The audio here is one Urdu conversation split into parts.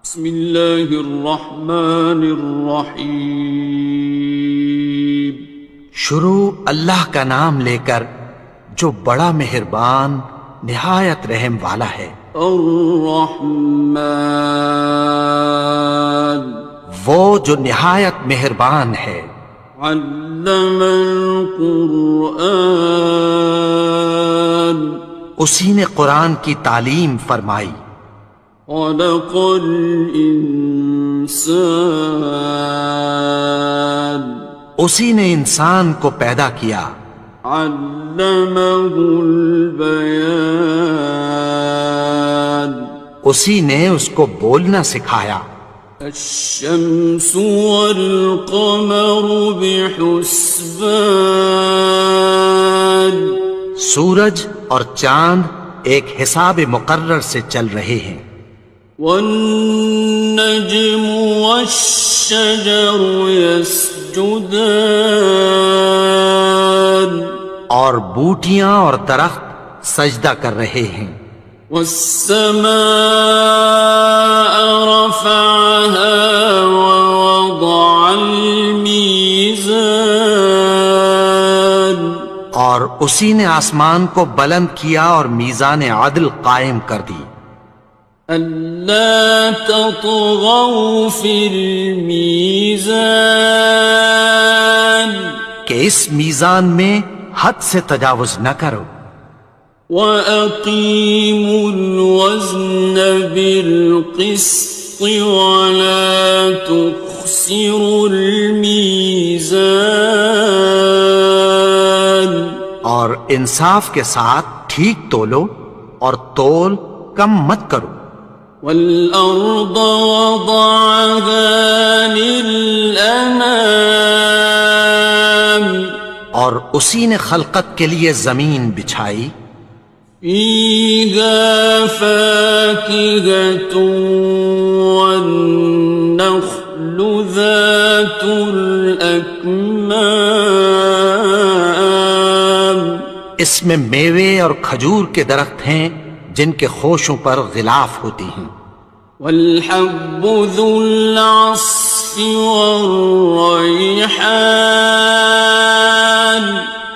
بسم اللہ الرحمن الرحیم۔ شروع اللہ کا نام لے کر جو بڑا مہربان نہایت رحم والا ہے۔ الرحمن، وہ جو نہایت مہربان ہے۔ علم القرآن، اسی نے قرآن کی تعلیم فرمائی۔ خلق الانسان، اسی نے انسان کو پیدا کیا۔ علمہ البیان، اسی نے اس کو بولنا سکھایا۔ الشمس والقمر بحسبان، سورج اور چاند ایک حساب مقرر سے چل رہے ہیں۔ والنجم والشجر يسجدان، اور بوٹیاں اور درخت سجدہ کر رہے ہیں۔ والسماء رفعها ووضع الميزان، اور اسی نے آسمان کو بلند کیا اور میزان عدل قائم کر دی۔ ألا تطغوا في الميزان، کہ اس میزان میں حد سے تجاوز نہ کرو۔ وَأَقِيمُوا الْوَزْنَ بِالْقِسْطِ وَلَا تُخْسِرُوا الْمِيزَانَ، اور انصاف کے ساتھ ٹھیک تولو اور تول کم مت کرو۔ وَالْأَرْضَ وَضَعَهَا لِلْأَنَامِ، اور اسی نے خلقت کے لیے زمین بچھائی۔ فِيهَا فَاكِهَةٌ وَالنَّخْلُ ذَاتُ الْأَكْمَامِ، اس میں میوے اور کھجور کے درخت ہیں جن کے خوشوں پر غلاف ہوتی ہیں۔ وَالْحَبُّ ذُو الْعَصْفِ وَالرَّيْحَانِ،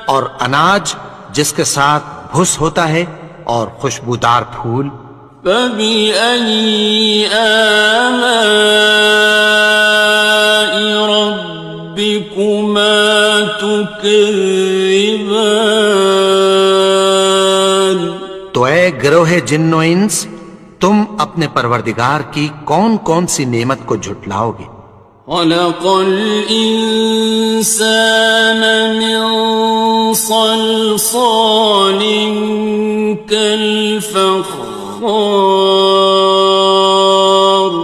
اور اناج جس کے ساتھ بھس ہوتا ہے اور خوشبودار پھول۔ فَبِأَيِّ آلَاءِ رَبِّكُمَا تُكَذِّبَانِ، تو اے گروہ جن و انس، تم اپنے پروردگار کی کون کون سی نعمت کو جھٹلاؤ گے؟ خَلَقَ الْإِنسَانَ مِنْ صَلْصَالٍ كَالْفَخَّارِ،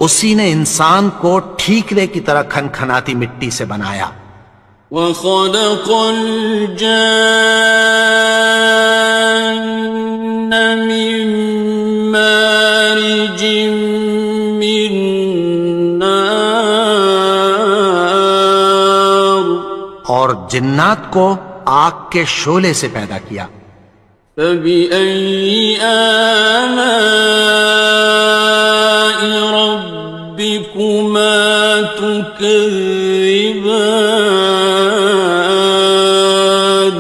اسی نے انسان کو ٹھیکرے کی طرح کھنکھناتی مٹی سے بنایا۔ وَخَلَقَ الْجَانَّ مِن مَّارِجٍ مِّن نَّارٍ، اور جنات کو آگ کے شعلے سے پیدا کیا۔ فَبِأَيِّ آلَاءِ رَبِّكُمَا تُكَذِّبَانِ،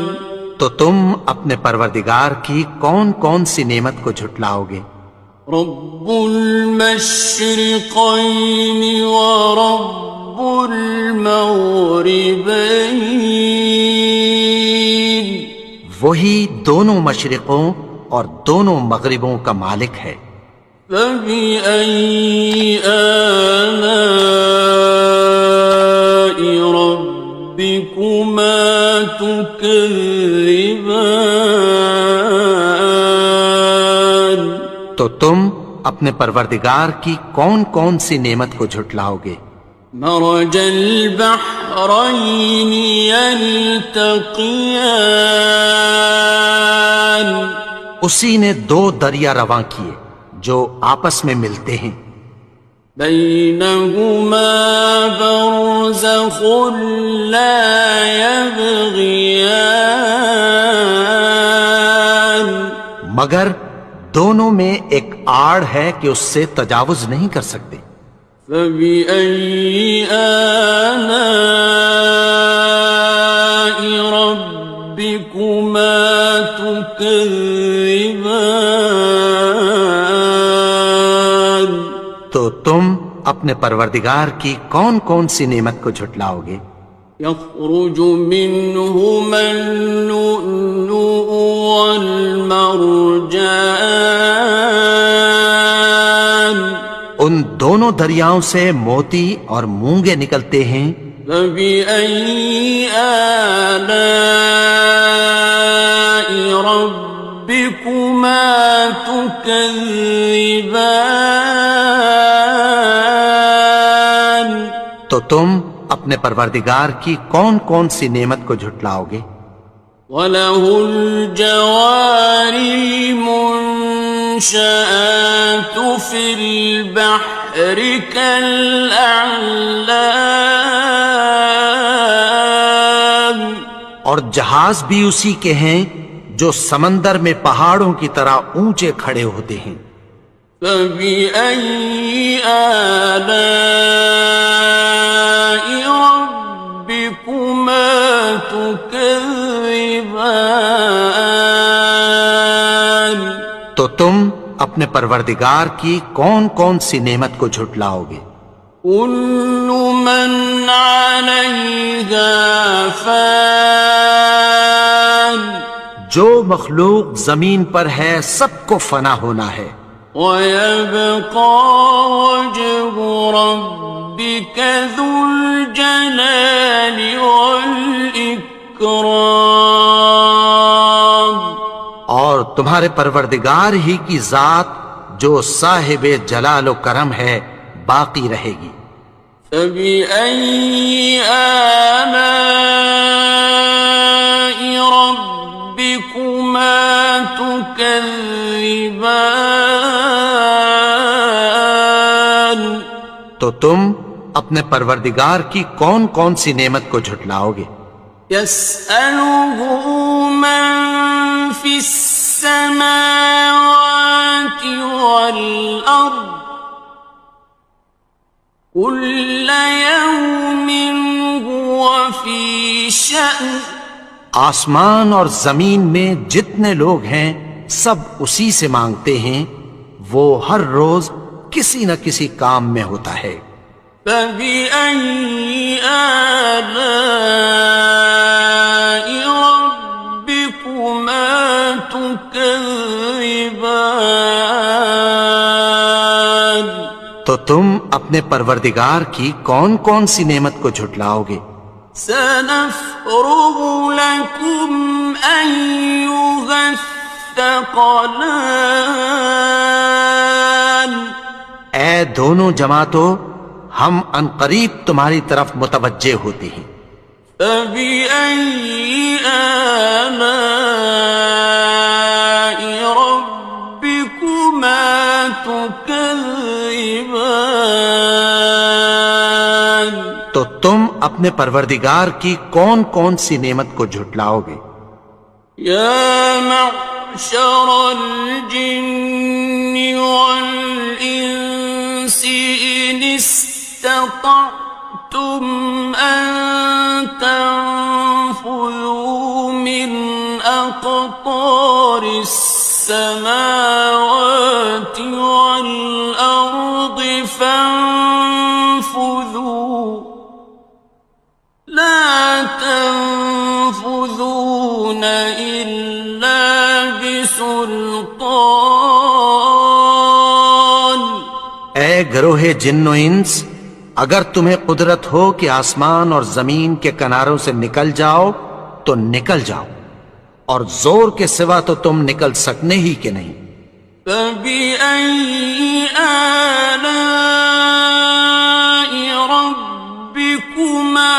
تو تم اپنے پروردگار کی کون کون سی نعمت کو جھٹلاؤ گے؟ رب المشرقين ورب المغربين، وہی دونوں مشرقوں اور دونوں مغربوں کا مالک ہے۔ فبأي آلاء ربكما تكذبان، تو تم اپنے پروردگار کی کون کون سی نعمت کو جھٹلاؤ گے؟ مرج البحرين يلتقيان، اسی نے دو دریا رواں کیے جو آپس میں ملتے ہیں۔ بينهما برزخ لا يبغيان، مگر دونوں میں ایک آڑ ہے کہ اس سے تجاوز نہیں کر سکتے۔ فبأي آلاء ربكما تكذبان؟ تو تم اپنے پروردگار کی کون کون سی نعمت کو جھٹلاؤ گے؟ يخرج منهما اللؤلؤ والمرجان، ان دونوں دریاؤں سے موتی اور مونگے نکلتے ہیں۔ فبأي آلاء ربكما تكذبان؟ تو تم اپنے پروردگار کی کون کون سی نعمت کو جھٹلاؤ گے؟ وَلَهُ الْجَوَارِ الْمُنشَآتُ فِي الْبَحْرِ كَالْأَعْلَامِ، اور جہاز بھی اسی کے ہیں جو سمندر میں پہاڑوں کی طرح اونچے کھڑے ہوتے ہیں۔ فَبِأَيِّ آلَاءِ رَبِّكُمَا تُكَذِّبَانِ؟ تو تم اپنے پروردگار کی کون کون سی نعمت کو جھٹلاؤ گے؟ كُلُّ مَنْ عَلَيْهَا فَانٍ، جو مخلوق زمین پر ہے سب کو فنا ہونا ہے۔ وَيَبْقَى وَجْهُ رَبِّكَ ذُو الْجَلَالِ وَالْإِكْرَامِ، اور تمہارے پروردگار ہی کی ذات جو صاحب جلال و کرم ہے باقی رہے گی۔ فَبِأَيِّ آلَاءِ رَبِّكُمَا تُكَذِّبَانِ؟ تو تم اپنے پروردگار کی کون کون سی نعمت کو جھٹلاؤ گے؟ يَسْأَلُهُ مَن فِي السَّمَاوَاتِ وَالْأَرْضِ كُلَّ يَوْمٍ هُوَ فِي شَأْنٍ، آسمان اور زمین میں جتنے لوگ ہیں سب اسی سے مانگتے ہیں، وہ ہر روز کسی نہ کسی کام میں ہوتا ہے۔ فَبِأَيِّ آلَاءِ رَبِّكُمَا تُكَذِّبَانِ؟ تو تم اپنے پروردگار کی کون کون سی نعمت کو جھٹلاؤ گے؟ سَنَفْرُغُ لَكُمْ أَيُّهَ الثَّقَلَانِ، اے دونوں جماعتوں، ہم عنقریب تمہاری طرف متوجہ ہوتے ہیں۔ فَبِأَيِّ آلَاءِ رَبِّكُمَا تُكَذِّبَانِ؟ تو تم اپنے پروردگار کی کون کون سی نعمت کو جھٹلاؤ گے؟ يَا مَعْشَرَ الْجِنِّ وَالْإِنسِ إِنِ اسْتَطَعْتُمْ أَن تَنفُذُوا مِنْ أَقْطَارِ السَّمَاوَاتِ وَالْأَرْضِ فَانفُذُوا لَا تَنفُذُونَ إِلَّا بِسُلْطَانٍ۔ اے گروہ جن و انس، اگر تمہیں قدرت ہو کہ آسمان اور زمین کے کناروں سے نکل جاؤ تو نکل جاؤ، اور زور کے سوا تو تم نکل سکنے ہی کہ نہیں۔ فَبِأَيِّ آلَاءِ رَبِّكُمَا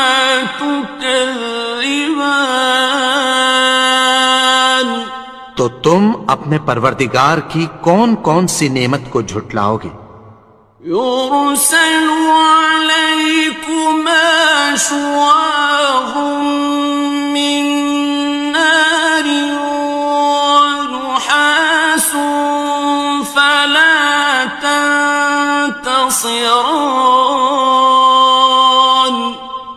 تُكَذِّبَانِ؟ تو تم اپنے پروردگار کی کون کون سی نعمت کو جھٹلاؤ گے؟ يُرْسَلُ عَلَيْكُمَا شُوَاظٌ مِّن نَّارٍ وَنُحَاسٌ خاصران.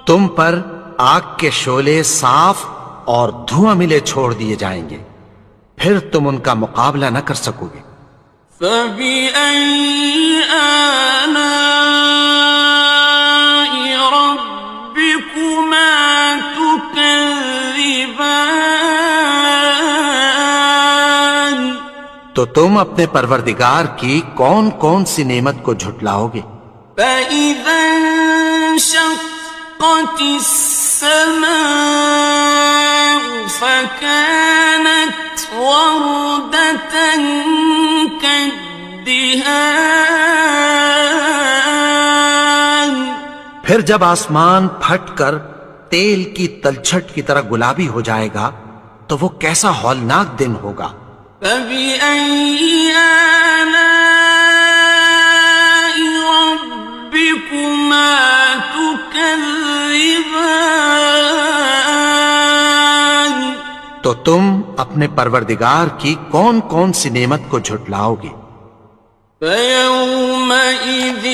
تم پر آگ کے شعلے صاف اور دھواں ملے چھوڑ دیے جائیں گے، پھر تم ان کا مقابلہ نہ کر سکو گے۔ فبأي آلاء ربكما تكذبان. تو تم اپنے پروردگار کی کون کون سی نعمت کو جھٹلاؤ گے؟ فإذا انشقت السماء فكانت وردة كالدهان. پھر جب آسمان پھٹ کر تیل کی تلچھٹ کی طرح گلابی ہو جائے گا تو وہ کیسا ہولناک دن ہوگا۔ فبأي آلاء ربكما تكذبان. تو تم اپنے پروردگار کی کون کون سی نعمت کو جھٹلاؤ گے؟ فيومئذ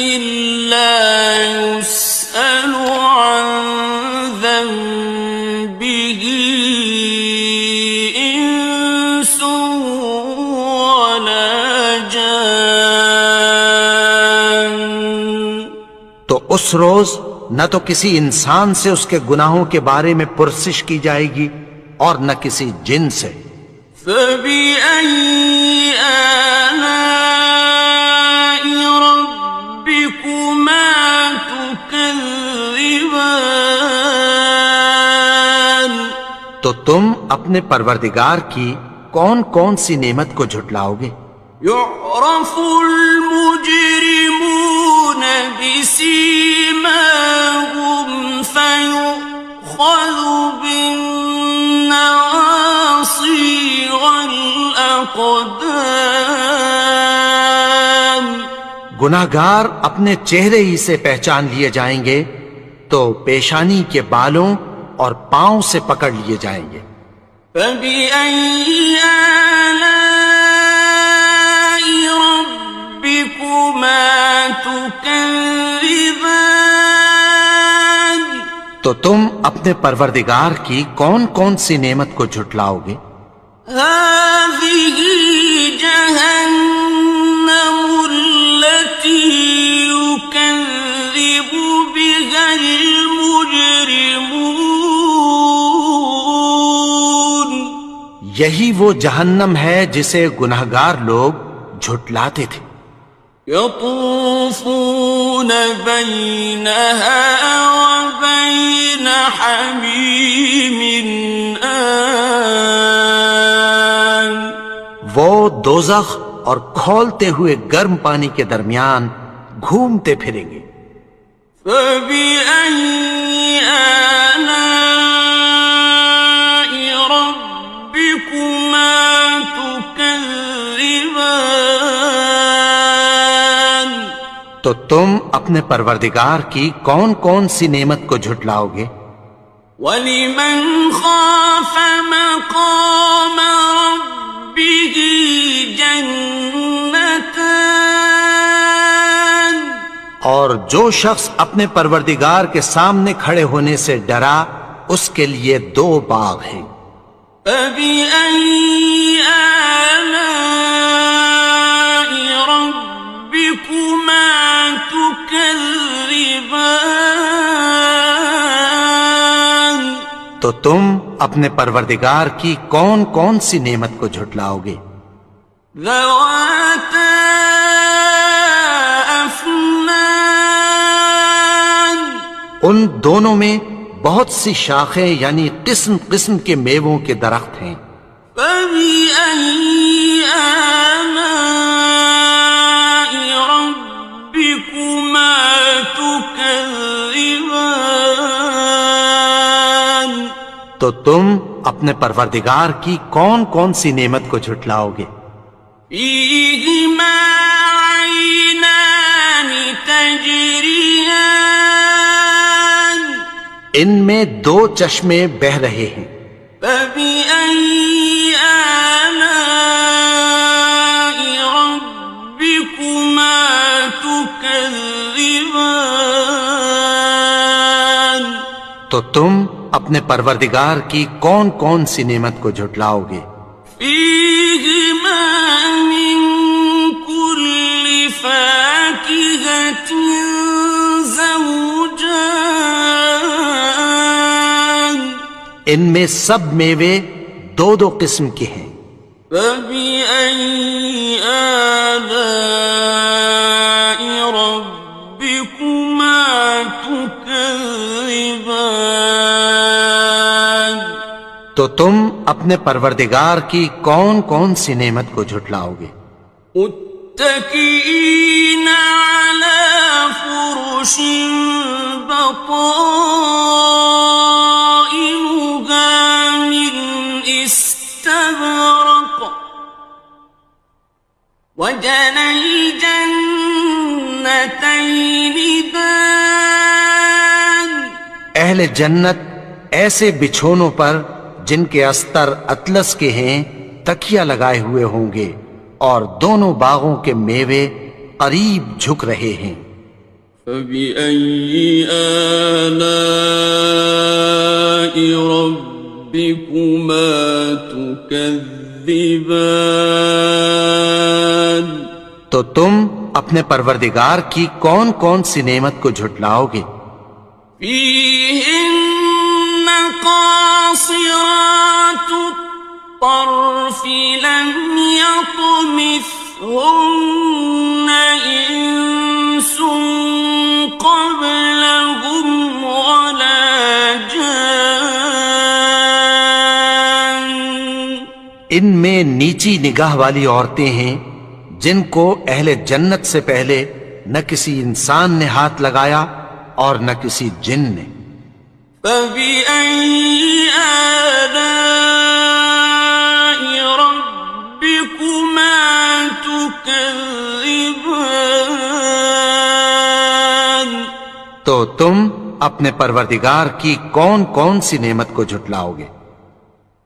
لا يسأل عن ذنبه إنس ولا جان. تو اس روز نہ تو کسی انسان سے اس کے گناہوں کے بارے میں پرسش کی جائے گی اور نہ کسی جن سے۔ فبأي آلاء ربكما تكذبان. تو تم اپنے پروردگار کی کون کون سی نعمت کو جھٹلاؤ گے؟ يعرف المجرمون بسيماهم فيؤخذ بالنواصي والأقدام. گناہگار اپنے چہرے ہی سے پہچان لیے جائیں گے تو پیشانی کے بالوں اور پاؤں سے پکڑ لیے جائیں گے۔ فبأي آلاء ربكما تكذبان. تو تم اپنے پروردگار کی کون کون سی نعمت کو جھٹلاؤ گے؟ هذه جهنم التي يكذب بها المجرمون. یہی وہ جہنم ہے جسے گناہگار لوگ جھٹلاتے تھے۔ يطوفون بينها وبين حميم آن. وہ دوزخ اور کھولتے ہوئے گرم پانی کے درمیان گھومتے پھریں گے۔ فبأي آلاء ربكما تكذبان. تو تم اپنے پروردگار کی کون کون سی نعمت کو جھٹلاؤ گے؟ وَلِمَنْ خَافَ مَقَامَ رَبِّهِ جَنَّتَانِ. اور جو شخص اپنے پروردگار کے سامنے کھڑے ہونے سے ڈرا اس کے لیے دو باغ ہیں۔ فَبِأَيِّ آلَاءِ رَبِّكُمَا تُكَذِّبَانِ. تو تم اپنے پروردگار کی کون کون سی نعمت کو جھٹلاؤ گے؟ ذَوَاتَا أَفْنَانٍ. ان دونوں میں بہت سی شاخیں یعنی قسم قسم کے میووں کے درخت ہیں۔ فَبِأَيِّ آلَاءِ رَبِّكُمَا تُكَذِّبَانِ. تو تم اپنے پروردگار کی کون کون سی نعمت کو جھٹلاؤ گے؟ فِيهِمَا عَيْنَانِ تَجْرِيَانِ. ان میں دو چشمے بہہ رہے ہیں۔ فَبِأَيِّ آلَاءِ رَبِّكُمَا تُكَذِّبَانِ. تكذبان تو تم اپنے پروردگار کی کون کون سی نعمت کو جھٹلاؤ گے؟ فيهما من كل فاكهة زوجان ان میں سب میوے دو دو قسم کے ہیں۔ فبأي آلاء ربكما تكذبان تو تم اپنے پروردگار کی کون کون سی نعمت کو جھٹلاؤ گے؟ متكئين على فرش بطائنها من استبرق وجنى الجنتين دان اہل جنت ایسے بچھونوں پر جن کے استر اطلس کے ہیں تکیہ لگائے ہوئے ہوں گے، اور دونوں باغوں کے میوے قریب جھک رہے ہیں۔ فبأي آلاء ربكما تكذبان تو تم اپنے پروردگار کی کون کون سی نعمت کو جھٹلاؤ گے؟ فيهن قاصرات الطرف لم يطمثهن إنس قبلهم ولا جان ان میں نیچی نگاہ والی عورتیں ہیں جن کو اہل جنت سے پہلے نہ کسی انسان نے ہاتھ لگایا اور نہ کسی جن نے۔ فبأي آلاء ربكما تكذبان تو تم اپنے پروردگار کی کون کون سی نعمت کو جھٹلاؤ گے؟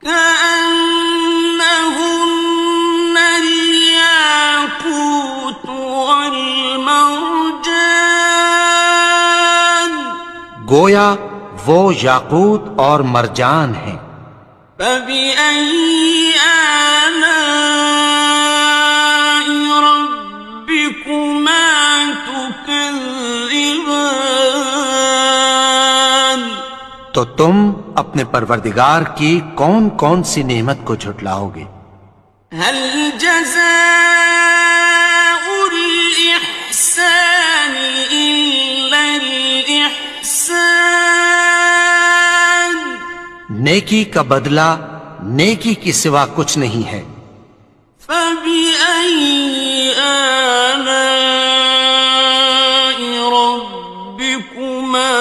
كأنهن الياقوت والمرجان گویا وہ یاقوت اور مرجان ہیں۔ فبأي آلاء ربكما تكذبان تو تم اپنے پروردگار کی کون کون سی نعمت کو جھٹلاؤ گے؟ هل جزاء الإحسان إلا الإحسان نیکی کا بدلہ نیکی کی سوا کچھ نہیں ہے۔ فبأي آلاء ربكما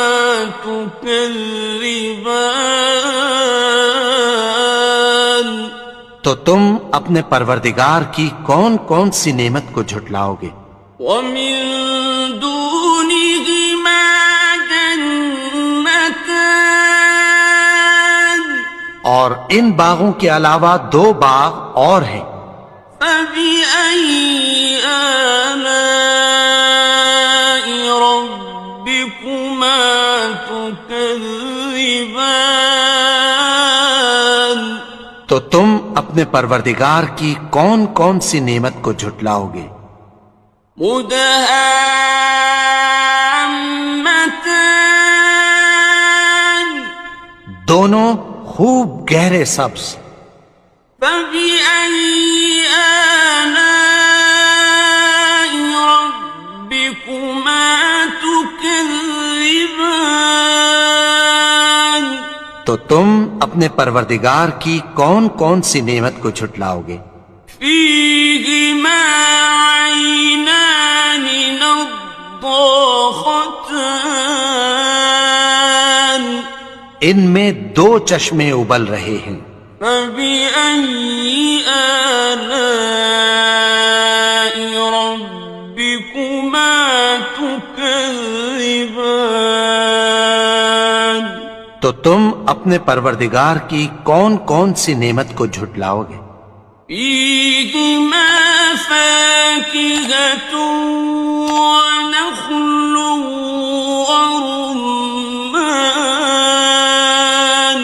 تكذبان تو تم اپنے پروردگار کی کون کون سی نعمت کو جھٹلاؤ گے؟ ومن دونهما جنتان اور ان باغوں کے علاوہ دو باغ اور ہیں۔ فبأي آلاء ربكما تكذبان تو تم اپنے پروردگار کی کون کون سی نعمت کو جھٹلاؤ گے؟ مدهامتان دونوں خوب گہرے سبز۔ فبأي آلاء ربكما تكذبان تو تم اپنے پروردگار کی کون کون سی نعمت کو جھٹلاؤ گے؟ فيهما عينان نضاختان ان میں دو چشمے ابل رہے ہیں۔ فبأي آلاء ربكما تكذبان تو تم اپنے پروردگار کی کون کون سی نعمت کو جھٹلاؤ گے؟ فيهما فاكهة ونخل ورمان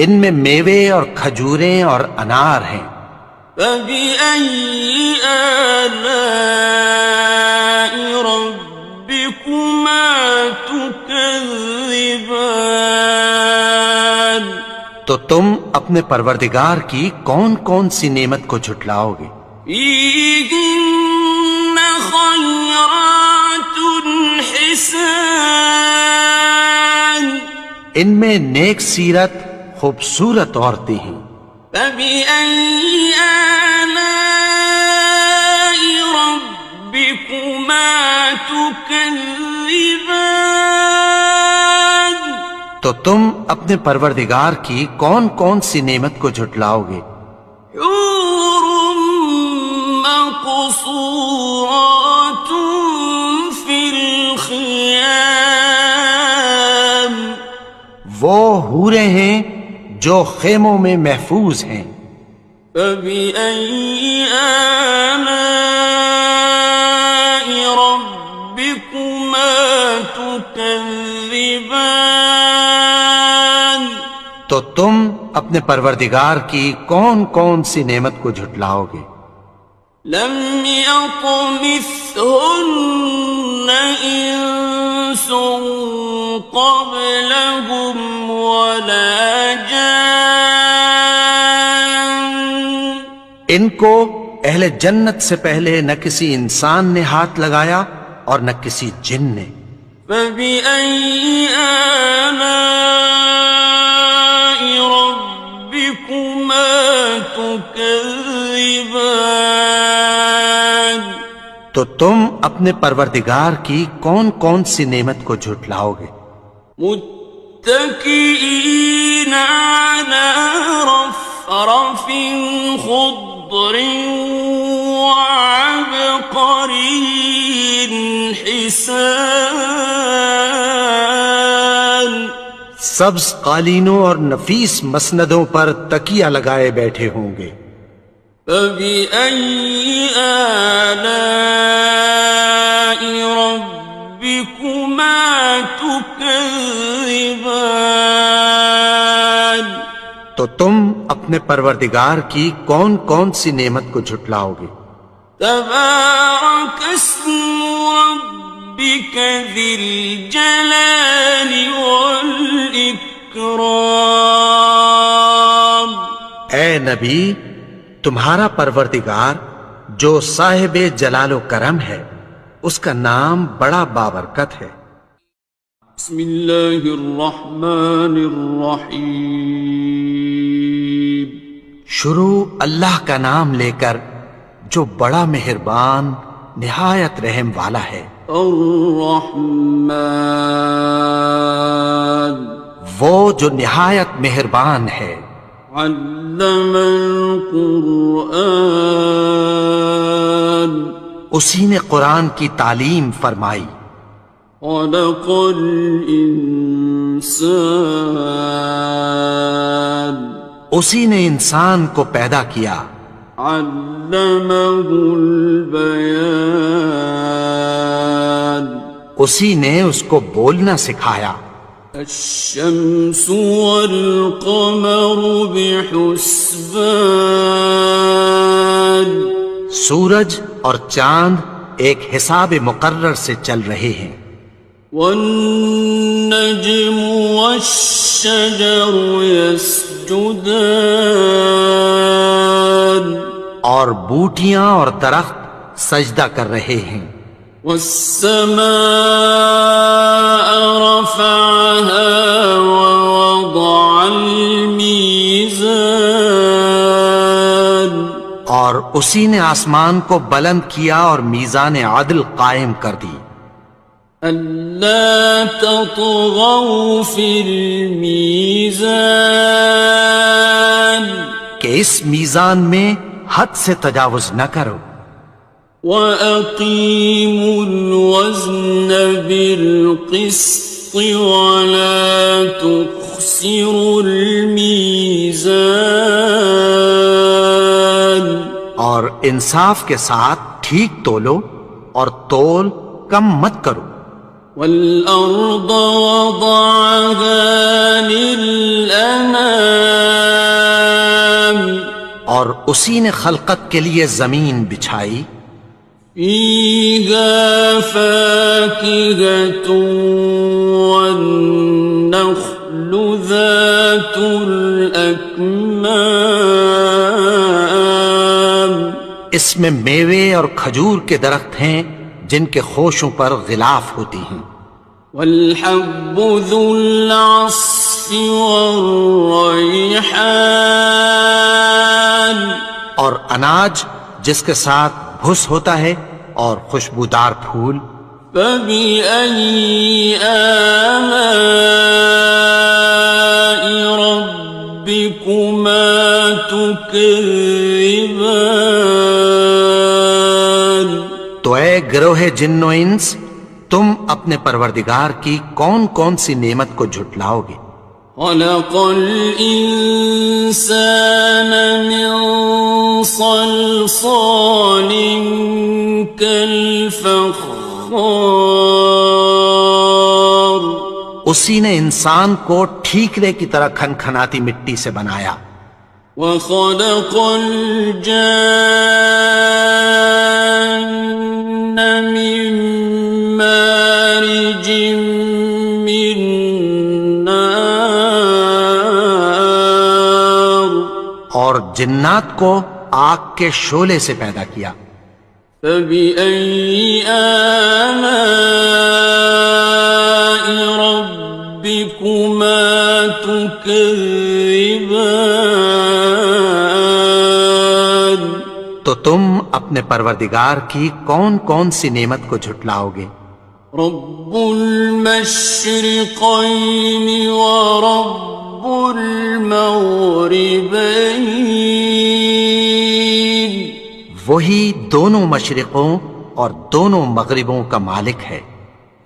ان میں میوے اور کھجوریں اور انار ہیں. فبأي آلاء ربكما تكذبان تو تم اپنے پروردگار کی کون کون سی نعمت کو جھٹلاؤ گے؟ فيهن خيرات حسان ان میں نیک سیرت خوبصورت عورتیں ہیں. فبأي آلاء ربكما تكذبان تو تم اپنے پروردگار کی کون کون سی نعمت کو جھٹلاؤ گے؟ حور مقصورات في الخيام وہ حوریں ہیں جو خیموں میں محفوظ ہیں. فبأي آلاء ربكما تكذبان تو تم اپنے پروردگار کی کون کون سی نعمت کو جھٹلاؤ گے؟ لم يطمثهن إنس قبلهم ولا جان ان کو اہل جنت سے پہلے نہ کسی انسان نے ہاتھ لگایا اور نہ کسی جن نے. فبأي آلاء ربكما تكذبان تو تم اپنے پروردگار کی کون کون سی نعمت کو جھٹلاؤ گے؟ متكئين على رفرف خضر وعبقري حسان سبز قالینوں اور نفیس مسندوں پر تکیہ لگائے بیٹھے ہوں گے. فبأي آلاء ربكما تكذبان تو تم اپنے پروردگار کی کون کون سی نعمت کو جھٹلاؤ گے؟ تبارك اسم ربك ذي الجلال والإكرام اے نبی، تمہارا پروردگار جو صاحب جلال و کرم ہے اس کا نام بڑا بابرکت ہے. بسم اللہ الرحمن الرحیم شروع اللہ کا نام لے کر جو بڑا مہربان نہایت رحم والا ہے. الرحمن وہ جو نہایت مہربان ہے. علم القرآن اسی نے قرآن کی تعلیم فرمائی. خلق الانسان اسی نے انسان کو پیدا کیا. علمہ البیان اسی نے اس کو بولنا سکھایا. الشمس والقمر بحسبان سورج اور چاند ایک حساب مقرر سے چل رہے ہیں. والنجم والشجر يسجدان اور بوٹیاں اور درخت سجدہ کر رہے ہیں. والسماء رفعها ووضع الميزان اور اسی نے آسمان کو بلند کیا اور میزان عدل قائم کر دی. ألا تطغوا في الميزان کہ اس میزان میں حد سے تجاوز نہ کرو. وَأَقِيمُوا الْوَزْنَ بِالْقِسْطِ وَلَا تُخْسِرُوا الْمِيزَانَ اور انصاف کے ساتھ ٹھیک تولو اور تول کم مت کرو. والأرض وضعها للأنام اور اسی نے خلقت کے لیے زمین بچھائی. فيها فاكهة والنخل ذات الأكمام اس میں میوے اور کھجور کے درخت ہیں جن کے خوشوں پر غلاف ہوتی ہیں. والحب ذو العصف والريحان اور اناج جس کے ساتھ بھس ہوتا ہے اور خوشبودار پھول. فبأي آلاء ربكما تكذبان تو اے گروہ جن و انس، تم اپنے پروردگار کی کون کون سی نعمت کو جھٹلاؤ گے؟ خلق الإنسان من صلصال كالفخار اسی نے انسان کو ٹھیکرے کی طرح کھنکھناتی مٹی سے بنایا. وخلق الجان من مارج من نار اور جنات کو آگ کے شعلے سے پیدا کیا. فبأي آلاء ربكما تكذبان تو تم اپنے پروردگار کی کون کون سی نعمت کو جھٹلاؤ گے؟ رب المشرقين ورب المغربين وہی دونوں مشرقوں اور دونوں مغربوں کا مالک ہے.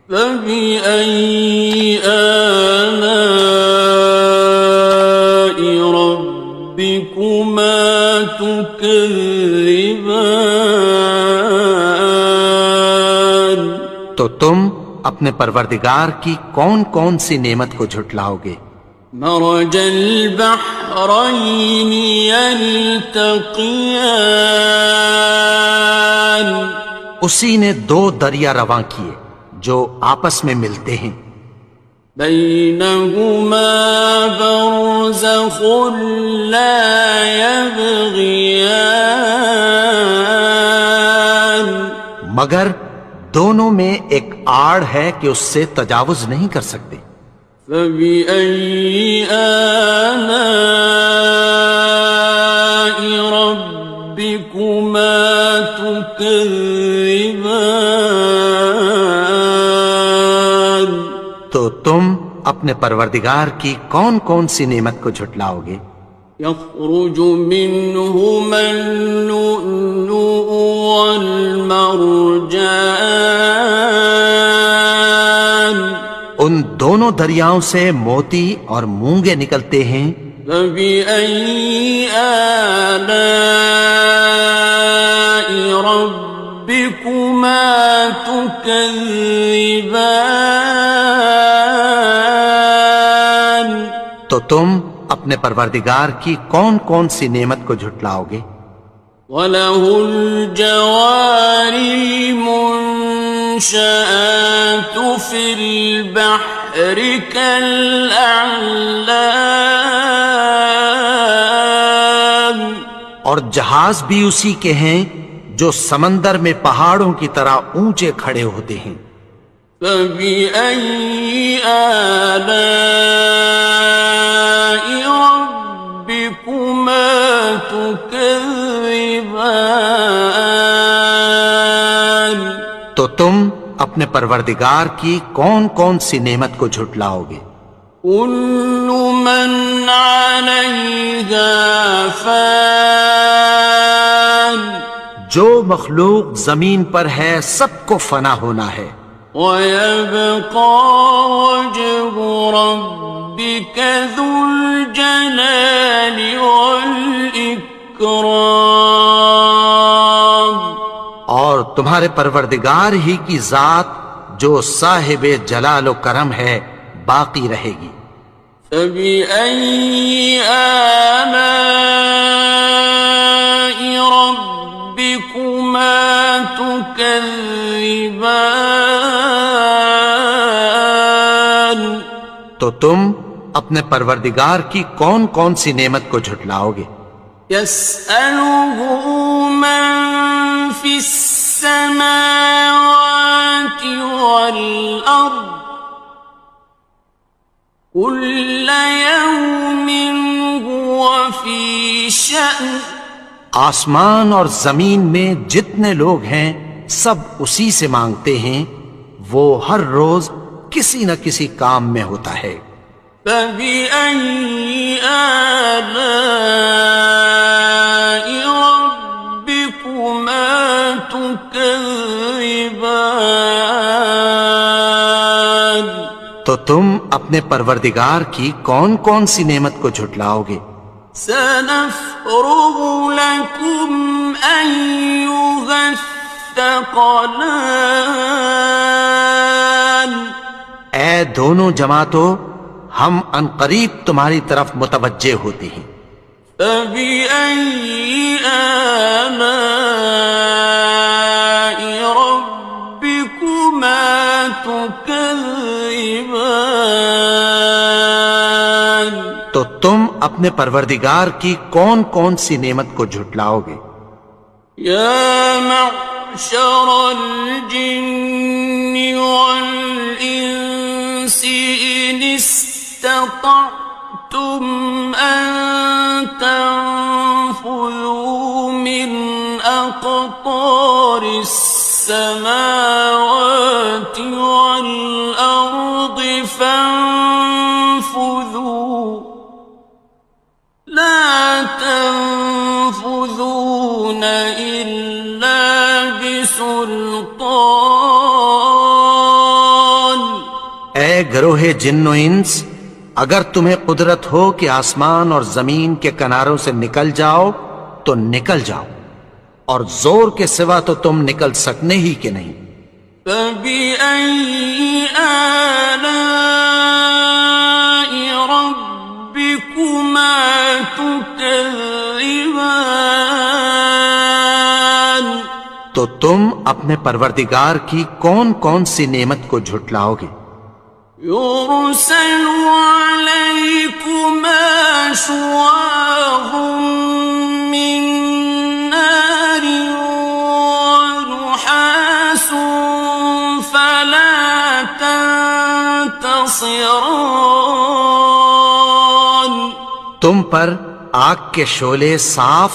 فبأي آلاء ربكما تكذبان تو تم اپنے پروردگار کی کون کون سی نعمت کو جھٹلاؤ گے؟ مرج البحرين يلتقيان اسی نے دو دریا رواں کیے جو آپس میں ملتے ہیں. بينهما برزخ لا يبغيان مگر دونوں میں ایک آڑ ہے کہ اس سے تجاوز نہیں کر سکتے. فبأي آلاء ربكما تكذبان تو تم اپنے پروردگار کی کون کون سی نعمت کو جھٹلاؤ گے؟ يخرج منهما اللؤلؤ والمرجان ان دونوں دریاؤں سے موتی اور مونگے نکلتے ہیں. فبأي آلاء ربكما تكذبان تو تم اپنے پروردگار کی کون کون سی نعمت کو جھٹلاؤ گے؟ وَلَهُ الْجَوَارِ الْمُنشَآتُ فِي الْبَحْرِ كَالْأَعْلَامِ اور جہاز بھی اسی کے ہیں جو سمندر میں پہاڑوں کی طرح اونچے کھڑے ہوتے ہیں. فبأي آلاء ربكما تكذبان تو تم اپنے پروردگار کی کون کون سی نعمت کو جھٹلاؤ گے؟ كل من عليها فان جو مخلوق زمین پر ہے سب کو فنا ہونا ہے. وَيَبْقَى وَجْهُ رَبِّكَ ذُو الْجَلَالِ وَالْإِكْرَامِ تمہارے پروردگار ہی کی ذات جو صاحب جلال و کرم ہے باقی رہے گی۔ فبأي آلاء ربكما تكذبان؟ تو تم اپنے پروردگار کی کون کون سی نعمت کو جھٹلاؤ گے؟ يسأله من في السماوات والأرض كل يوم هو في شأن۔ آسمان اور زمین میں جتنے لوگ ہیں سب اسی سے مانگتے ہیں، وہ ہر روز کسی نہ کسی کام میں ہوتا ہے۔ فبأي آلاء ربكما تكذبان؟ تو تم اپنے پروردگار کی کون کون سی نعمت کو جھٹلاؤ گے؟ سنفرغ لكم أيها الثقلان۔ اے دونوں جماعتوں، ہم عنقریب تمہاری طرف متوجہ ہوتے ہیں۔ فبأي آلاء ربكما تكذبان؟ تو تم اپنے پروردگار کی کون کون سی نعمت کو جھٹلاؤ گے؟ يا معشر الجن والإنس إن استطعتم أن تنفذوا من أقطار السماوات والأرض فانفذوا لا تنفذون إلا بسلطان۔ اے گروہ جن و انس، اگر تمہیں قدرت ہو کہ آسمان اور زمین کے کناروں سے نکل جاؤ تو نکل جاؤ، اور زور کے سوا تو تم نکل سکنے ہی کہ نہیں۔ فبأي آلاء ربكما تكذبان؟ تو تم اپنے پروردگار کی کون کون سی نعمت کو جھٹلاؤ گے؟ يرسل عليكما شواظ من نار ونحاس فلا تنتصران۔ تم پر آگ کے شعلے صاف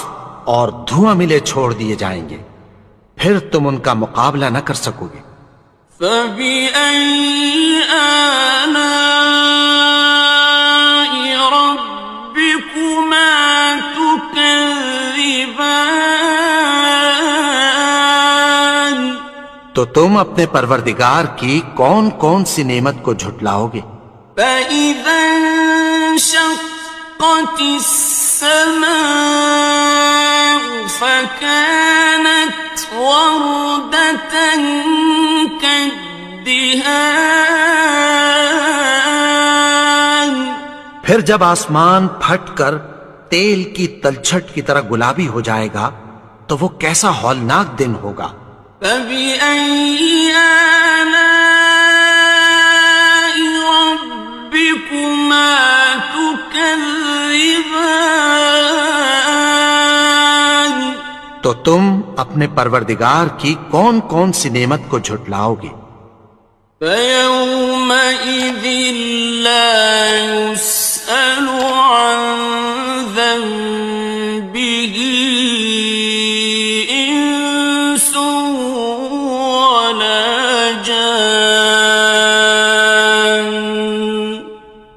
اور دھواں ملے چھوڑ دیے جائیں گے، پھر تم ان کا مقابلہ نہ کر سکو گے۔ فبأي آلاء ربكما تكذبان؟ تو تم اپنے پروردگار کی کون کون سی نعمت کو جھٹلاؤ گے؟ فإذا انشقت السماء فكانت وردة كالدهان۔ پھر جب آسمان پھٹ کر تیل کی تلچھٹ کی طرح گلابی ہو جائے گا تو وہ کیسا ہولناک دن ہوگا۔ فبأي آلاء ربكما تكذبان؟ تو تم اپنے پروردگار کی کون کون سی نعمت کو جھٹلاؤ گے؟ فيومئذ لا يسأل عن ذنبه إنس ولا جان۔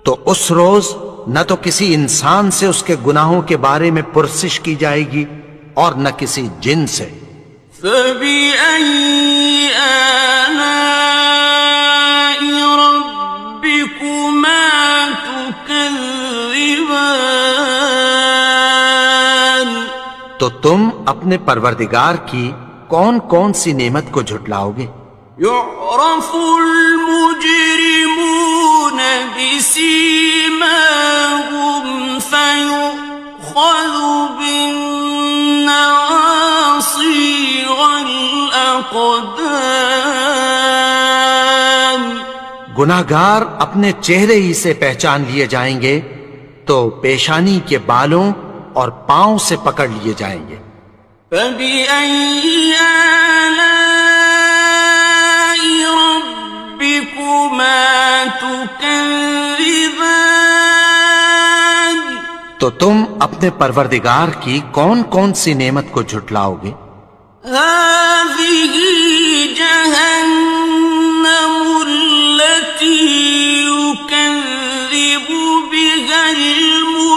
تو اس روز نہ تو کسی انسان سے اس کے گناہوں کے بارے میں پرسش کی جائے گی اور نہ کسی جن سے۔ فبأي آلاء ربكما تكذبان؟ تو تم اپنے پروردگار کی کون کون سی نعمت کو جھٹلاؤ گے؟ يعرف المجرمون بسيماهم فيؤخذ بالنواصي والأقدام گناہگار اپنے چہرے ہی سے پہچان لیے جائیں گے تو پیشانی کے بالوں اور پاؤں سے پکڑ لیے جائیں گے۔ فَبِأَيِّ آلَاءِ رَبِّكُمَا تُكَذِّبَانِ تو تم اپنے پروردگار کی کون کون سی نعمت کو جھٹلاؤ گے؟ هَٰذِهِ جَهَنَّمُ الَّتِي يُكَذِّبُ بِهَا الْمُجْرِمُونَ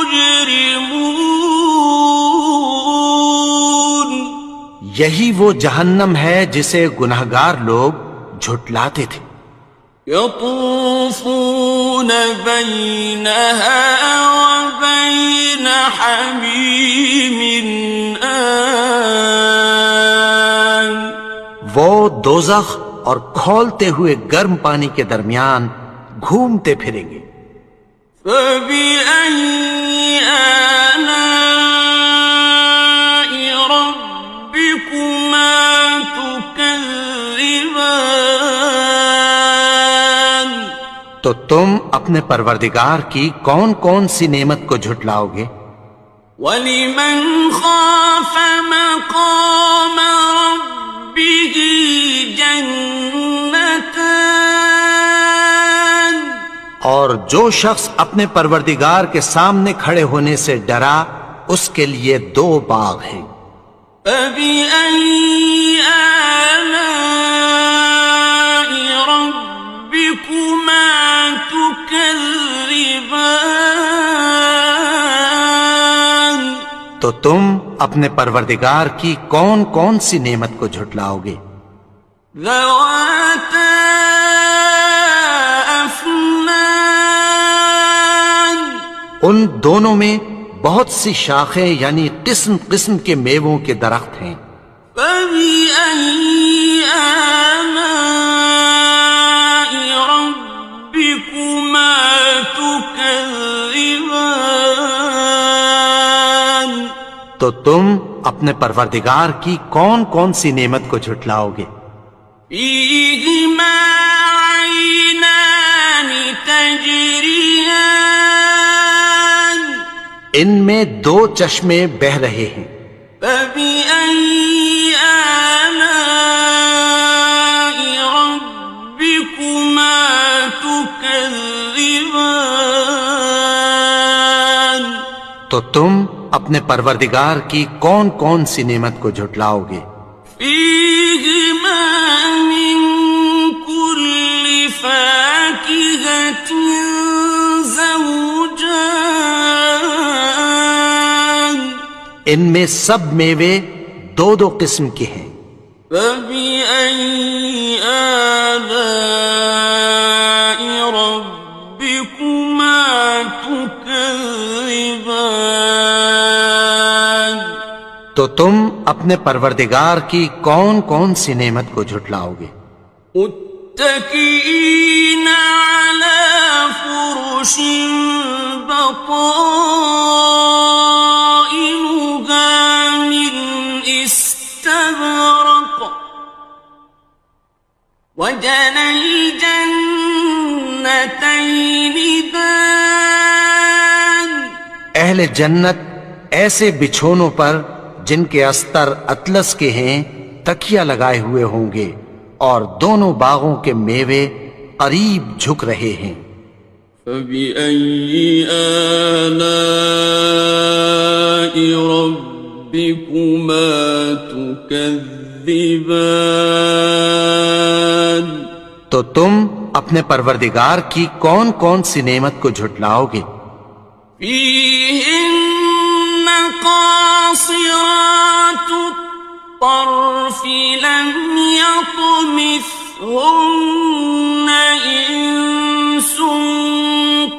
یہی وہ جہنم ہے جسے گناہگار لوگ جھٹلاتے تھے۔ يطوفون بينها وبين حميم آن وہ دوزخ اور کھولتے ہوئے گرم پانی کے درمیان گھومتے پھریں گے۔ فبأي آلاء ربكما تكذبان تو تم اپنے پروردگار کی کون کون سی نعمت کو جھٹلاؤ گے؟ وَلِمَنْ خَافَ مَقَامَ رَبِّهِ جَنَّتَانِ اور جو شخص اپنے پروردگار کے سامنے کھڑے ہونے سے ڈرا اس کے لیے 2 باغ ہیں۔ فَبِأَيِّ آلَاءِ رَبِّكُمَا تُكَذِّبَانِ تو تم اپنے پروردگار کی کون کون سی نعمت کو جھٹلاؤ گے؟ ذَوَاتَا أَفْنَانٍ ان دونوں میں بہت سی شاخیں یعنی قسم قسم کے میووں کے درخت ہیں۔ فَبِأَيِّ آلَاءِ رَبِّكُمَا تُكَذِّبَانِ تو تم اپنے پروردگار کی کون کون سی نعمت کو جھٹلاؤ گے؟ فِيهِمَا عَيْنَانِ تَجْرِيَانِ ان میں 2 چشمے بہہ رہے ہیں۔ فَبِأَيِّ آلَاءِ رَبِّكُمَا تُكَذِّبَانِ تو تم اپنے پروردگار کی کون کون سی نعمت کو جھٹلاؤ گے؟ فِيهِمَا مِن كُلِّ فَاكِهَةٍ زَوْجَانِ ان میں سب میوے 2 قسم کے ہیں۔ فَبِأَيِّ آلَاءِ رَبِّكُمَا تُكَذِّبَانِ تو تم اپنے پروردگار کی کون کون سی نعمت کو جھٹلاؤ گے؟ متكئين على فرش بطائنها من استبرق وجنى الجنتين دان اہل جنت ایسے بچھونوں پر جن کے استر اطلس کے ہیں تکیہ لگائے ہوئے ہوں گے اور دونوں باغوں کے میوے قریب جھک رہے ہیں۔ فَبِأَيِّ آلَاءِ رَبِّكُمَا تُكَذِّبَانِ تو تم اپنے پروردگار کی کون کون سی نعمت کو جھٹلاؤ گے؟ فِيهِنَّ قَاصِرَاتُ الطَّرْفِ لَمْ يَطْمِثْهُنَّ إِنسٌ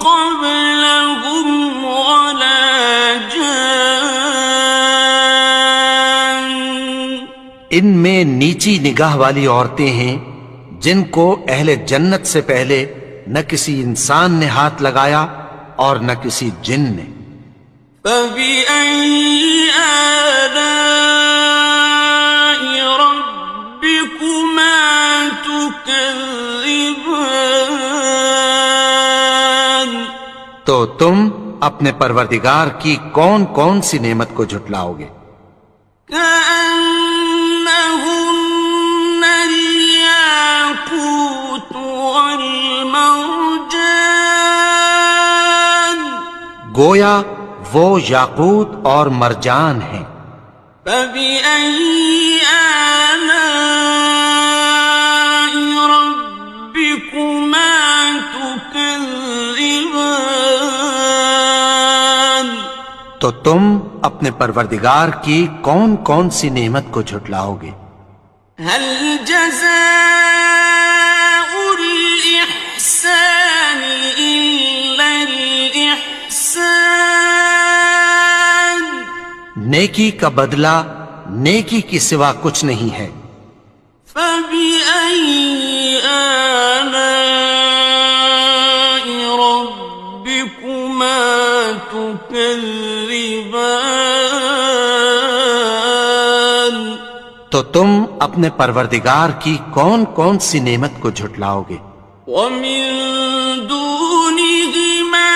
قَبْلَهُمْ وَلَا جَانٌّ ان میں نیچی نگاہ والی عورتیں ہیں جن کو اہل جنت سے پہلے نہ کسی انسان نے ہاتھ لگایا اور نہ کسی جن نے۔ فَبِأَيِّ آلَاءِ رَبِّكُمَا تُكَذِّبَانِ؟ تو تم اپنے پروردگار کی کون کون سی نعمت کو جھٹلاؤ گے؟ كأنهن الياقوت والمرجان، گویا وہ یاقوت اور مرجان ہیں۔ فبأي آلاء ربكما تكذبان؟ تو تم اپنے پروردگار کی کون کون سی نعمت کو جھٹلاؤ گے؟ هل جزاء الإحسان إلا الإحسان؟ نیکی کا بدلہ نیکی کی سوا کچھ نہیں ہے۔ فبأي آلاء ربكما تكذبان؟ تو تم اپنے پروردگار کی کون کون سی نعمت کو جھٹلاؤ گے؟ ومن دونهما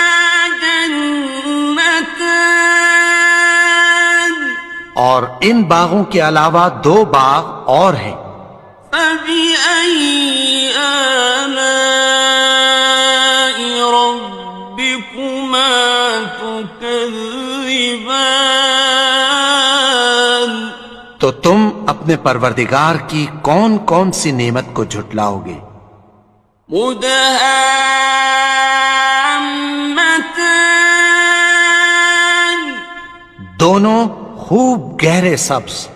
جنتان، اور ان باغوں کے علاوہ دو باغ اور ہیں۔ فبأي آلاء ربكما تكذبان؟ تو تم اپنے پروردگار کی کون کون سی نعمت کو جھٹلاؤ گے؟ مدهامتان، دونوں خوب گہرے سبز۔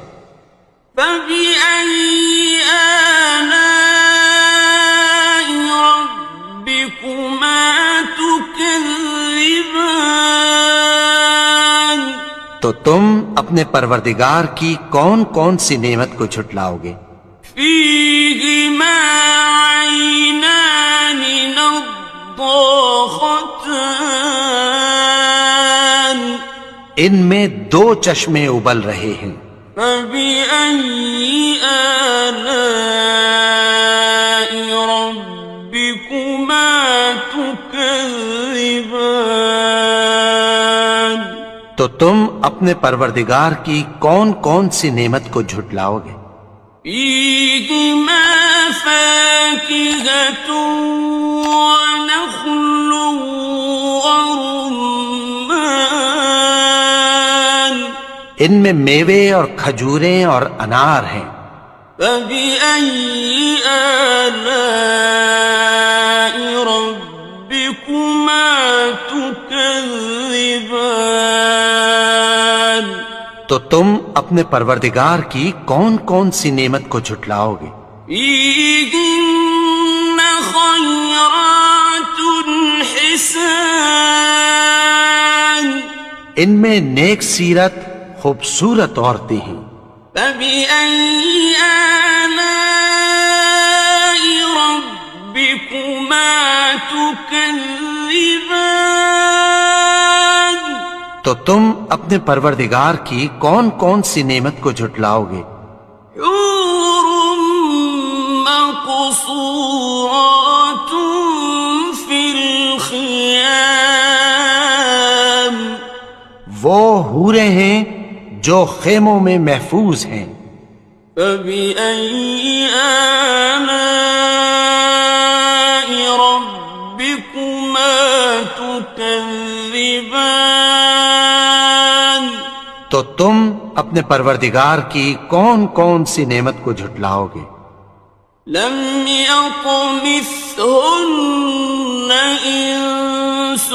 فبأي آلاء ربكما تكذبان؟ تو تم اپنے پروردگار کی کون کون سی نعمت کو جھٹلاؤ گے؟ فيهما عينان نضاختان، ان میں دو چشمے ابل رہے ہیں۔ فبأي آلاء ربكما تكذبان؟ تو تم اپنے پروردگار کی کون کون سی نعمت کو جھٹلاؤ گے؟ فيهما فاكهة ونخل ورمان، ان میں میوے اور کھجوریں اور انار ہیں۔ فبأي آلاء ربكما تكذبان؟ تو تم اپنے پروردگار کی کون کون سی نعمت کو جھٹلاؤ گے؟ فيهن خيرات حسان، ان میں نیک سیرت خوبصورت عورتیں ہیں۔ فبأي آلاء ربكما تكذبان؟ تو تم اپنے پروردگار کی کون کون سی نعمت کو جھٹلاؤ گے؟ حور مقصورات في الخيام، وہ حوریں ہیں جو خیموں میں محفوظ ہیں۔ فبأي آلاء ربكما تكذبان؟ تو تم اپنے پروردگار کی کون کون سی نعمت کو جھٹلاؤ گے؟ لم يطمثهن إنس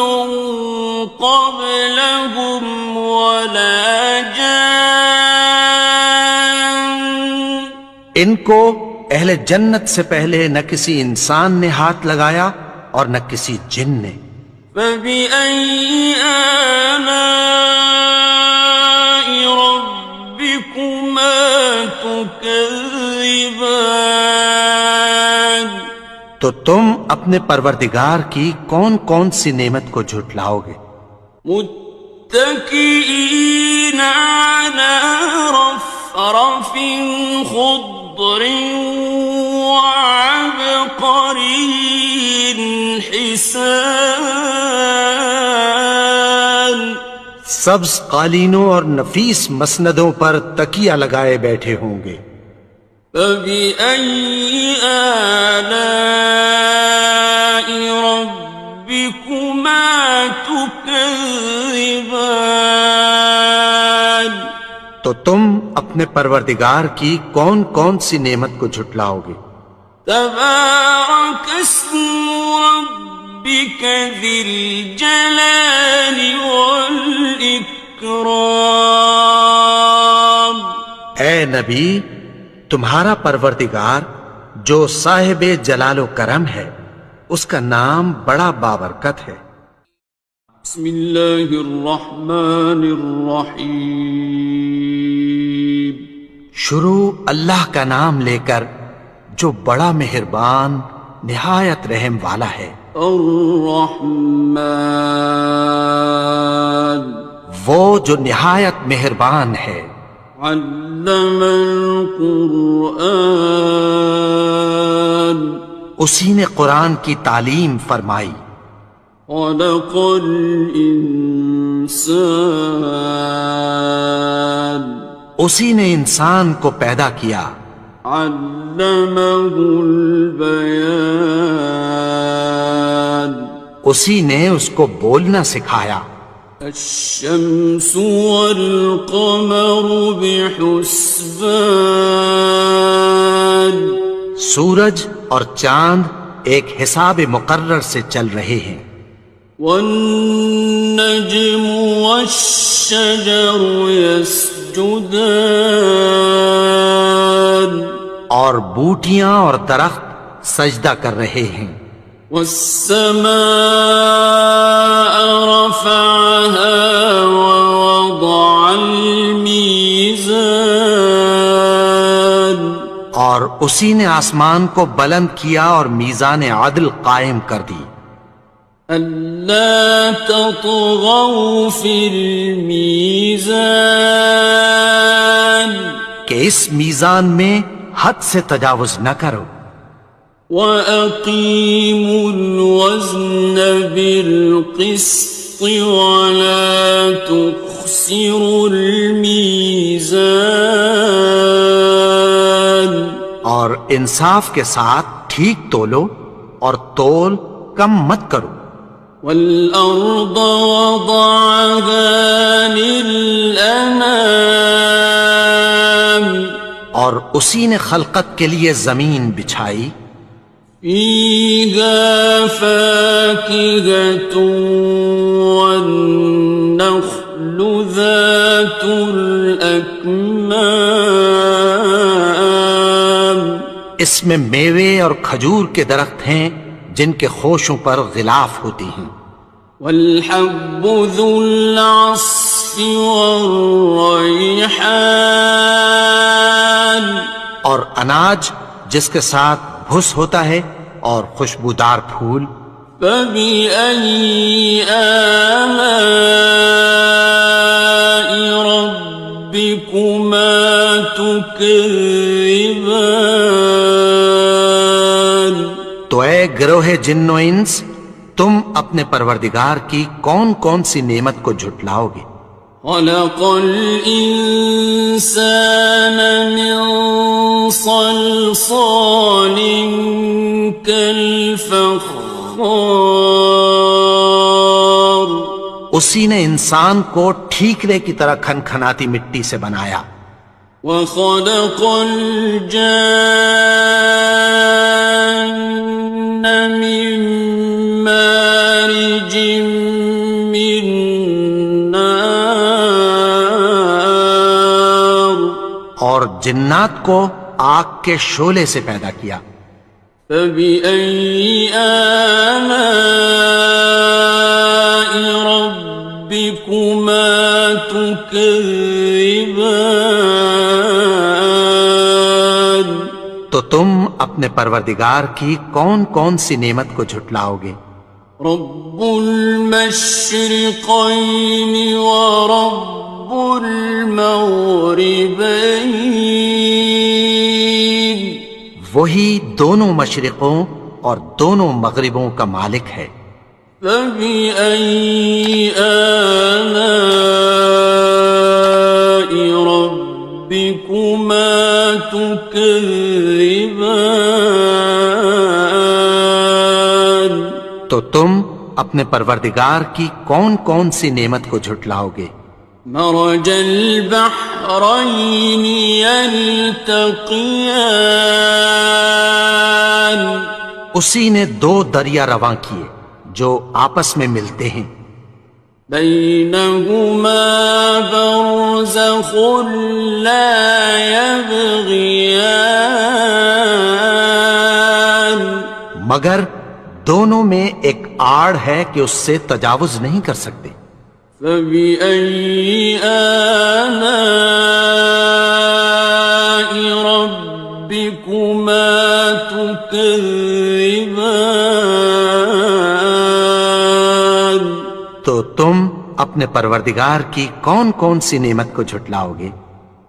قبلهم ولا جان، ان کو اہل جنت سے پہلے نہ کسی انسان نے ہاتھ لگایا اور نہ کسی جن نے۔ فبأي آلاء ربكما تكذبان تو تم اپنے پروردگار کی کون کون سی نعمت کو جھٹلاؤ گے؟ متكئين على رفرف خضر وعبقري حسان سبز قالینوں اور نفیس مسندوں پر تکیہ لگائے بیٹھے ہوں گے۔ فبأي آلاء ربكما تكذبان تو تم اپنے پروردگار کی کون کون سی نعمت کو جھٹلاؤ گے؟ تبارك اسم ربك ذي الجلال والإكرام اے نبی، تمہارا پروردگار جو صاحب جلال و کرم ہے، اس کا نام بڑا بابرکت ہے۔ بسم اللہ الرحمن الرحیم شروع اللہ کا نام لے کر جو بڑا مہربان نہایت رحم والا ہے۔ الرحمن وہ جو نہایت مہربان ہے۔ علم القرآن اسی نے قرآن کی تعلیم فرمائی۔ خلق الانسان اسی نے انسان کو پیدا کیا۔ علمہ البیان اسی نے اس کو بولنا سکھایا۔ الشمس والقمر بحسبان سورج اور چاند ایک حساب مقرر سے چل رہے ہیں۔ والنجم والشجر يسجدان اور بوٹیاں اور درخت سجدہ کر رہے ہیں۔ والسماء رفعها ووضع الميزان اور اسی نے آسمان کو بلند کیا اور میزان عدل قائم کر دی۔ ألا تطغوا في الميزان کہ اس میزان میں حد سے تجاوز نہ کرو۔ وَأَقِيمُوا الْوَزْنَ بِالْقِسْطِ وَلَا تُخْسِرُوا الْمِيزَانَ اور انصاف کے ساتھ ٹھیک تولو اور تول کم مت کرو۔ وَالْأَرْضَ وَضَعَهَا لِلْأَنَامِ اور اسی نے خلقت کے لیے زمین بچھائی۔ فِيهَا فَاكِهَةٌ وَالنَّخْلُ ذَاتُ الْأَكْمَامِ اس میں میوے اور کھجور کے درخت ہیں جن کے خوشوں پر غلاف ہوتی ہیں۔ وَالْحَبُّ ذُو الْعَصْفِ وَالرَّيْحَانِ اور اناج جس کے ساتھ بھس ہوتا ہے اور خوشبودار پھول۔ فَبِأَيِّ آلَاءِ رَبِّكُمَا تُكَذِّبَانِ تو اے گروہ جن و انس، تم اپنے پروردگار کی کون کون سی نعمت کو جھٹلاؤ گے؟ خلق الإنسان من صلصال كالفخار اسی نے انسان کو ٹھیکرے کی طرح کھنکھناتی مٹی سے بنایا۔ وخلق الجان من مارج من نار اور جنات کو آگ کے شعلے سے پیدا کیا۔ فبأي آلاء ربكما تكذبان اپنے پروردگار کی کون کون سی نعمت کو جھٹلاؤ گے؟ رب المشرقين ورب المغربين وہی دونوں مشرقوں اور دونوں مغربوں کا مالک ہے۔ فبأي آلاء ربكما تكذبان تو تم اپنے پروردگار کی کون کون سی نعمت کو جھٹلاؤ گے؟ مرج البحرين يلتقيان اسی نے دو دریا رواں کیے جو آپس میں ملتے ہیں، بينهما برزخ لا يبغيان مگر دونوں میں ایک آڑ ہے کہ اس سے تجاوز نہیں کر سکتے۔ فبأي آلاء ربكما تكذبان تو تم اپنے پروردگار کی کون کون سی نعمت کو جھٹلاؤ گے؟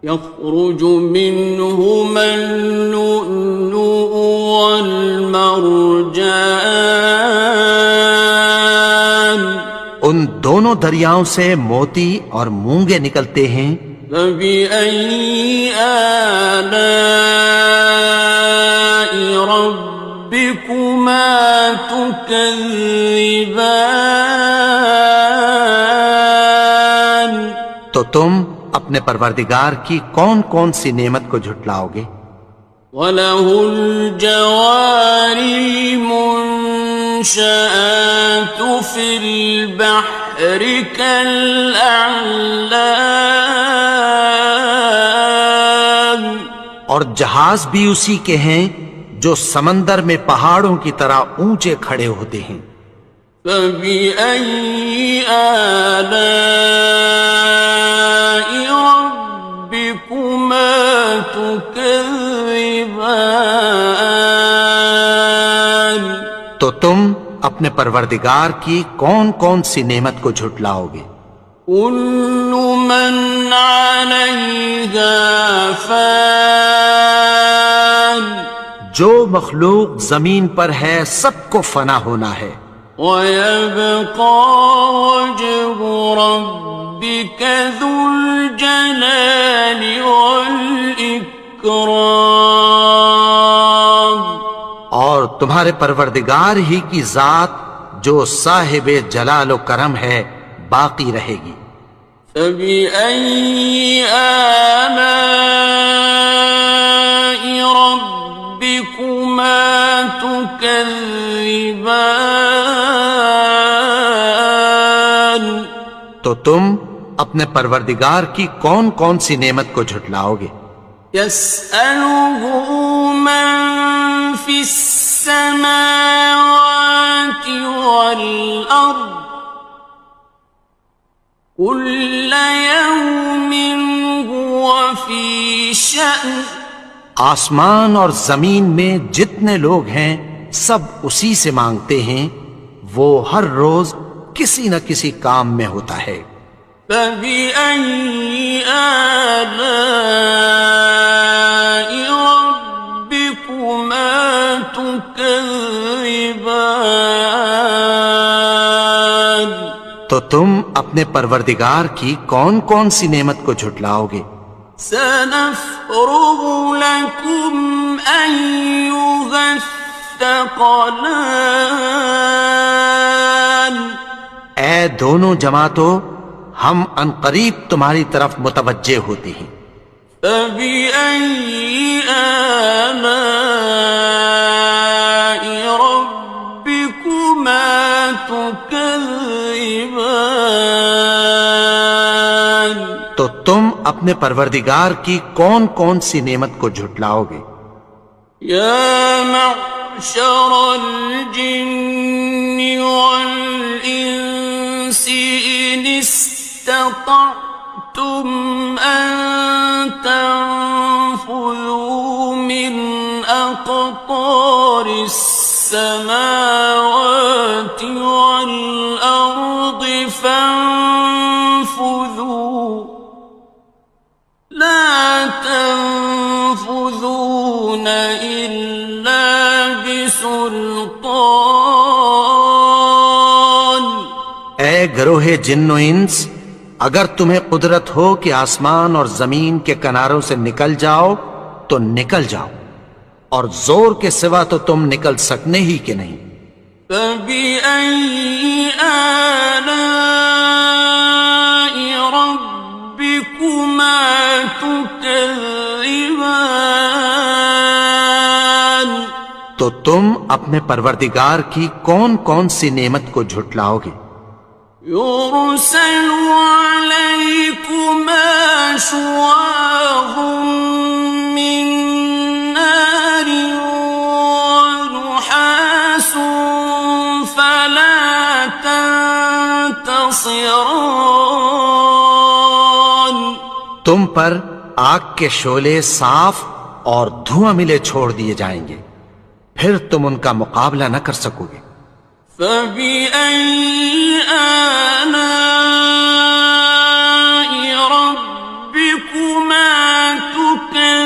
يخرج منهما اللؤلؤ والمرجان ان دونوں دریاؤں سے موتی اور مونگے نکلتے ہیں۔ فبأي آلاء ربكما تكذبان تو تم اپنے پروردگار کی کون کون سی نعمت کو جھٹلاؤ گے؟ وَلَهُ الْجَوَارِ الْمُنشَآتُ فِي الْبَحْرِ كَالْأَعْلَامِ اور جہاز بھی اسی کے ہیں جو سمندر میں پہاڑوں کی طرح اونچے کھڑے ہوتے ہیں۔ فَبِأَيِّ آلَاءِ رَبِّكُمَا تُكَذِّبَانِ تو تم اپنے پروردگار کی کون کون سی نعمت کو جھٹلاؤ گے؟ كُلُّ مَنْ عَلَيْهَا فَانٍ جو مخلوق زمین پر ہے سب کو فنا ہونا ہے، وَيَبْقَى وَجْهُ رَبِّكَ ذُو الْجَلَالِ وَالْإِكْرَامِ اور تمہارے پروردگار ہی کی ذات جو صاحب جلال و کرم ہے باقی رہے گی۔ فَبِأَيِّ آلَاءِ رَبِّكُمَا تُكَذِّبَانِ تو تم اپنے پروردگار کی کون کون سی نعمت کو جھٹلاؤ گے؟ يَسْأَلُهُ مَن فِي السَّمَاوَاتِ وَالْأَرْضِ كُلَّ يَوْمٍ هُوَ فِي شَأْنٍ آسمان اور زمین میں جتنے لوگ ہیں سب اسی سے مانگتے ہیں، وہ ہر روز کسی نہ کسی کام میں ہوتا ہے۔ فَبِأَيِّ آلَاءِ رَبِّكُمَا تُكَذِّبَانِ تو تم اپنے پروردگار کی کون کون سی نعمت کو جھٹلاؤ گے؟ سَنَفْرُغُ لَكُمْ أَيُّهَ الثَّقَلَانِ اے دونوں جماعتوں، ہم عنقریب تمہاری طرف متوجہ ہوتے ہیں۔ فَبِأَيِّ آلَاءِ رَبِّكُمَا تُكَذِّبَانِ تو تم اپنے پروردگار کی کون کون سی نعمت کو جھٹلاؤ گے؟ يَا مَعْشَرَ الْجِنِّ وَالْإِنسِ إِنِ اسْتَطَعْتُمْ أَن تَنفُذُوا مِنْ أَقْطَارِ گروہ جن و انس، اگر تمہیں قدرت ہو کہ آسمان اور زمین کے کناروں سے نکل جاؤ تو نکل جاؤ، اور زور کے سوا تو تم نکل سکنے ہی کہ نہیں۔ فَبِأَيِّ آلَاءِ رَبِّكُمَا تُكَذِّبَانِ، تو تم اپنے پروردگار کی کون کون سی نعمت کو جھٹلاؤ گے؟ يُرْسَلُ عَلَيْكُمَا شُوَاظٌ مِّن نَّارٍ وَنُحَاسٌ فَلَا تَنتَصِرَانِ، تم پر آگ کے شعلے صاف اور دھواں ملے چھوڑ دیے جائیں گے، پھر تم ان کا مقابلہ نہ کر سکو گے۔ فَبِأَيِّ آلَاءِ رَبِّكُمَا تُكَذِّبَانِ،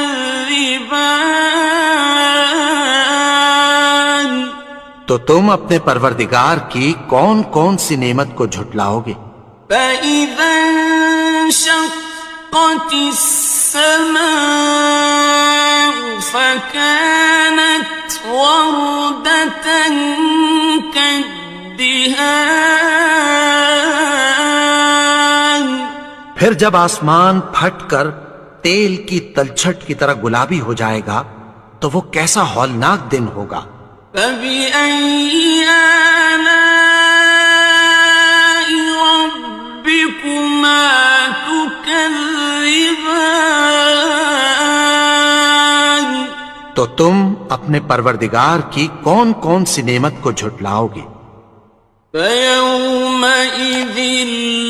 تو تم اپنے پروردگار کی کون کون سی نعمت کو جھٹلاؤ گے؟ فَإِذَا انشَقَّتِ السَّمَاءُ فَكَانَتْ وَرْدَةً كَالدِّهَانِ، پھر جب آسمان پھٹ کر تیل کی تلچھٹ کی طرح گلابی ہو جائے گا تو وہ کیسا ہولناک دن ہوگا۔ فَبِأَيِّ آلَاءِ رَبِّكُمَا تُكَذِّبَانِ، تو تم اپنے پروردگار کی کون کون سی نعمت کو جھٹلاؤ گے؟ فَيَوْمَئِذٍ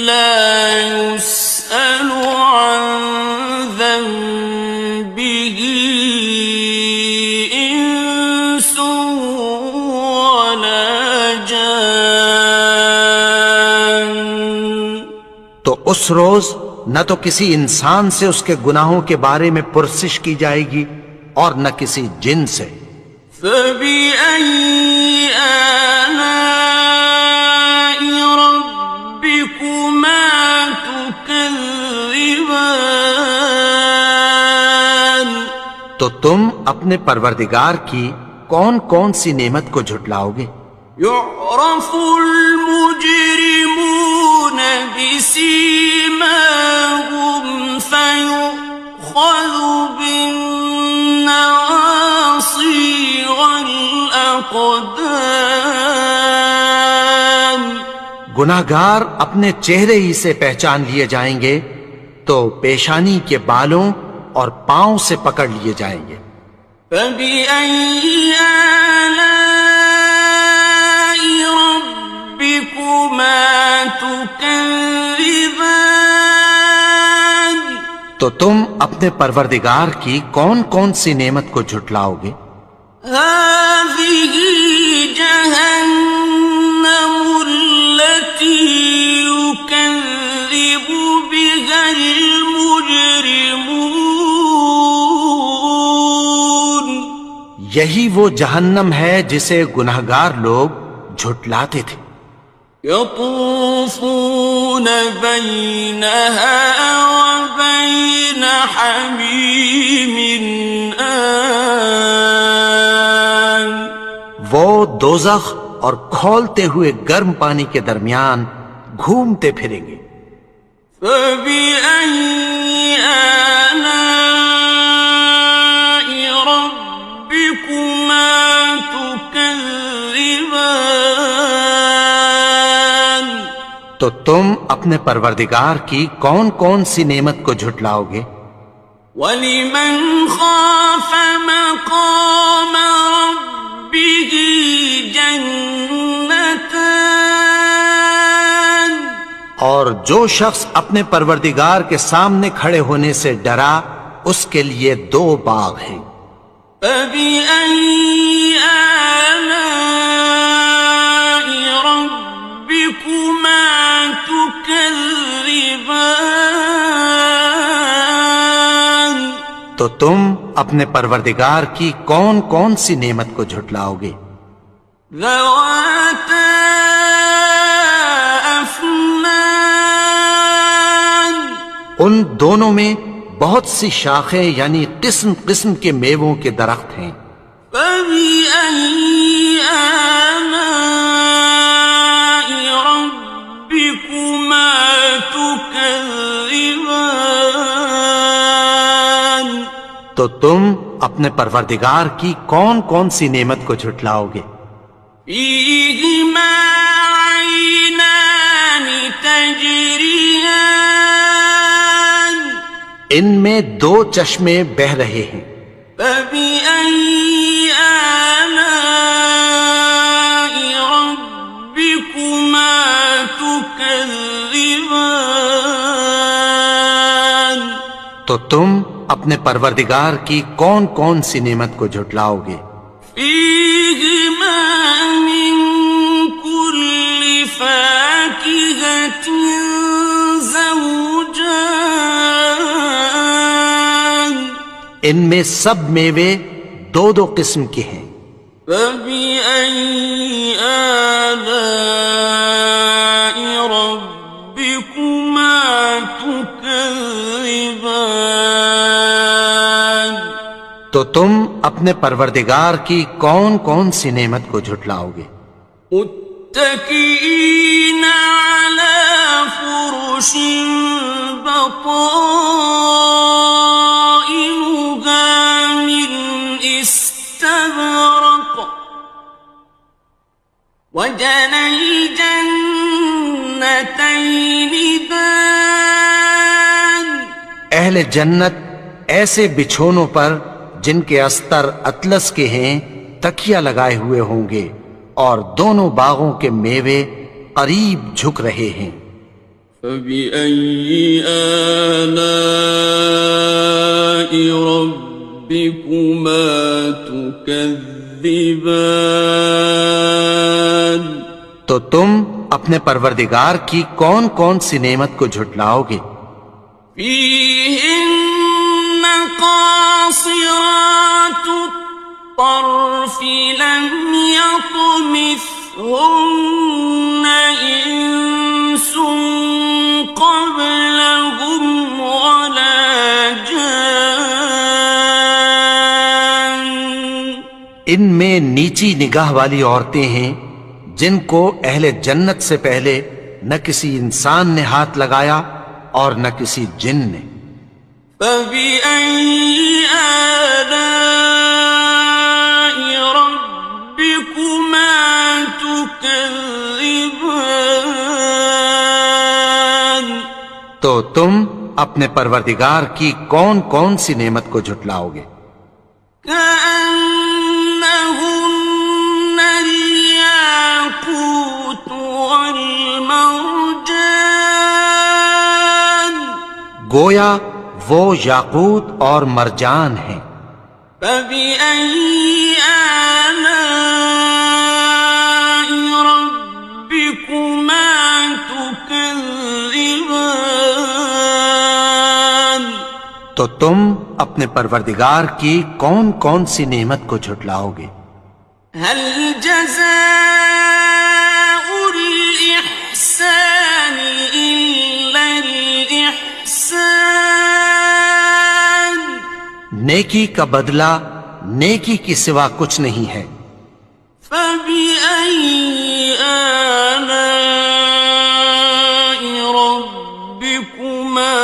لَا يُسْأَلُ عَنْ ذَنبِهِ إِنسٌ وَلَا جَانٌ، تو اس روز نہ تو کسی انسان سے اس کے گناہوں کے بارے میں پرسش کی جائے گی اور نہ کسی جن سے۔ فَبِأَيِّ آلَاءِ رَبِّكُمَا تُكَذِّبَانِ، تو تم اپنے پروردگار کی کون کون سی نعمت کو جھٹلاؤ گے؟ يُعْرَفُ الْمُجْرِمُونَ بِسِيمَاهُمْ فَيُؤْخَذُ بِالنَّوَاصِي وَالْأَقْدَامِ، گناہگار اپنے چہرے ہی سے پہچان لیے جائیں گے تو پیشانی کے بالوں اور پاؤں سے پکڑ لیے جائیں گے۔ فَبِأَيِّ آلَاءِ رَبِّكُمَا تُكَذِّبَانِ، تو تم اپنے پروردگار کی کون کون سی نعمت کو جھٹلاؤ گے؟ هَٰذِهِ جَهَنَّمُ الَّتِي يُكَذِّبُ بِهَا الْمُجْرِمُونَ، یہی وہ جہنم ہے جسے گناہگار لوگ جھٹلاتے تھے۔ يَطُوفُونَ بَيْنَهَا وَبَيْنَ حَمِيمٍ آنٍ، وہ دوزخ اور کھولتے ہوئے گرم پانی کے درمیان گھومتے پھریں گے۔ فَبِأَيِّ آلَاءِ رَبِّكُمَا تُكَذِّبَانِ، تو تم اپنے پروردگار کی کون کون سی نعمت کو جھٹلاؤ گے؟ وَلِمَنْ خَافَ مَقَامَ رَبِّهِ جَنَّتَانِ، اور جو شخص اپنے پروردگار کے سامنے کھڑے ہونے سے ڈرا اس کے لیے دو باغ ہیں۔ فَبِأَيِّ آلَاءِ رَبِّكُمَا تُكَذِّبَانِ، تو تم اپنے پروردگار کی کون کون سی نعمت کو جھٹلاؤ گے؟ ذَوَاتَا أَفْنَانٍ دونوں میں بہت سی شاخیں یعنی قسم قسم کے میووں کے درخت ہیں۔ فَبِأَيِّ آلَاءِ رَبِّكُمَا تُكَذِّبَانِ؟ تو تم اپنے پروردگار کی کون کون سی نعمت کو جھٹلاؤ گے؟ فِيهِمَا عَيْنَانِ تَجْرِيَانِ؟ ان میں دو چشمے بہ رہے ہیں۔ فَبِأَيِّ آلَاءِ رَبِّكُمَا تُكَذِّبَانِ؟ تو تم اپنے پروردگار کی کون کون سی نعمت کو جھٹلاؤ گے؟ فِيهِمَا مِن كُلِّ فَاكِهَةٍ زَوْجَانِ؟ ان میں سب میوے دو دو قسم کے ہیں۔ فَبِأَيِّ آلَاءِ رَبِّكُمَا تُكَذِّبَانِ؟ تو تم اپنے پروردگار کی کون کون سی نعمت کو جھٹلاؤ گے؟ متكئين على فرش بطائنها من استبرق وجنى الجنتين دان؟ اہل جنت ایسے بچھونوں پر جن کے استر اطلس کے ہیں تکیہ لگائے ہوئے ہوں گے، اور دونوں باغوں کے میوے قریب جھک رہے ہیں۔ فَبِأَيِّ آلَاءِ رَبِّكُمَا تُكَذِّبَانِ؟ تو تم اپنے پروردگار کی کون کون سی نعمت کو جھٹلاؤ گے؟ فِيهِنَّ قَاصِرَاتُ الطَّرْفِ لَمْ يَطْمِثْهُنَّ إِنسٌ قَبْلَهُمْ وَلَا جَانٌّ؟ ان میں نیچی نگاہ والی عورتیں ہیں جن کو اہل جنت سے پہلے نہ کسی انسان نے ہاتھ لگایا اور نہ کسی جن نے۔ فَبِأَيِّ آلَاءِ رَبِّكُمَا تُكَذِّبَانِ؟ تو تم اپنے پروردگار کی کون کون سی نعمت کو جھٹلاؤ گے؟ كَأَنَّهُنَّ الْيَاقُوتُ وَالْمَرْجَانُ؟ گویا وہ یاقوت اور مرجان ہیں۔ فَبِأَيِّ آلَاءِ رَبِّكُمَا تُكَذِّبَانِ؟ تو تم اپنے پروردگار کی کون کون سی نعمت کو جھٹلاؤ گے؟ هَلْ جَزَاءُ الْإِحْسَانِ إِلَّا الْإِحْسَانُ؟ نیکی کا بدلہ نیکی کی سوا کچھ نہیں ہے۔ فَبِأَيِّ آلَاءِ رَبِّكُمَا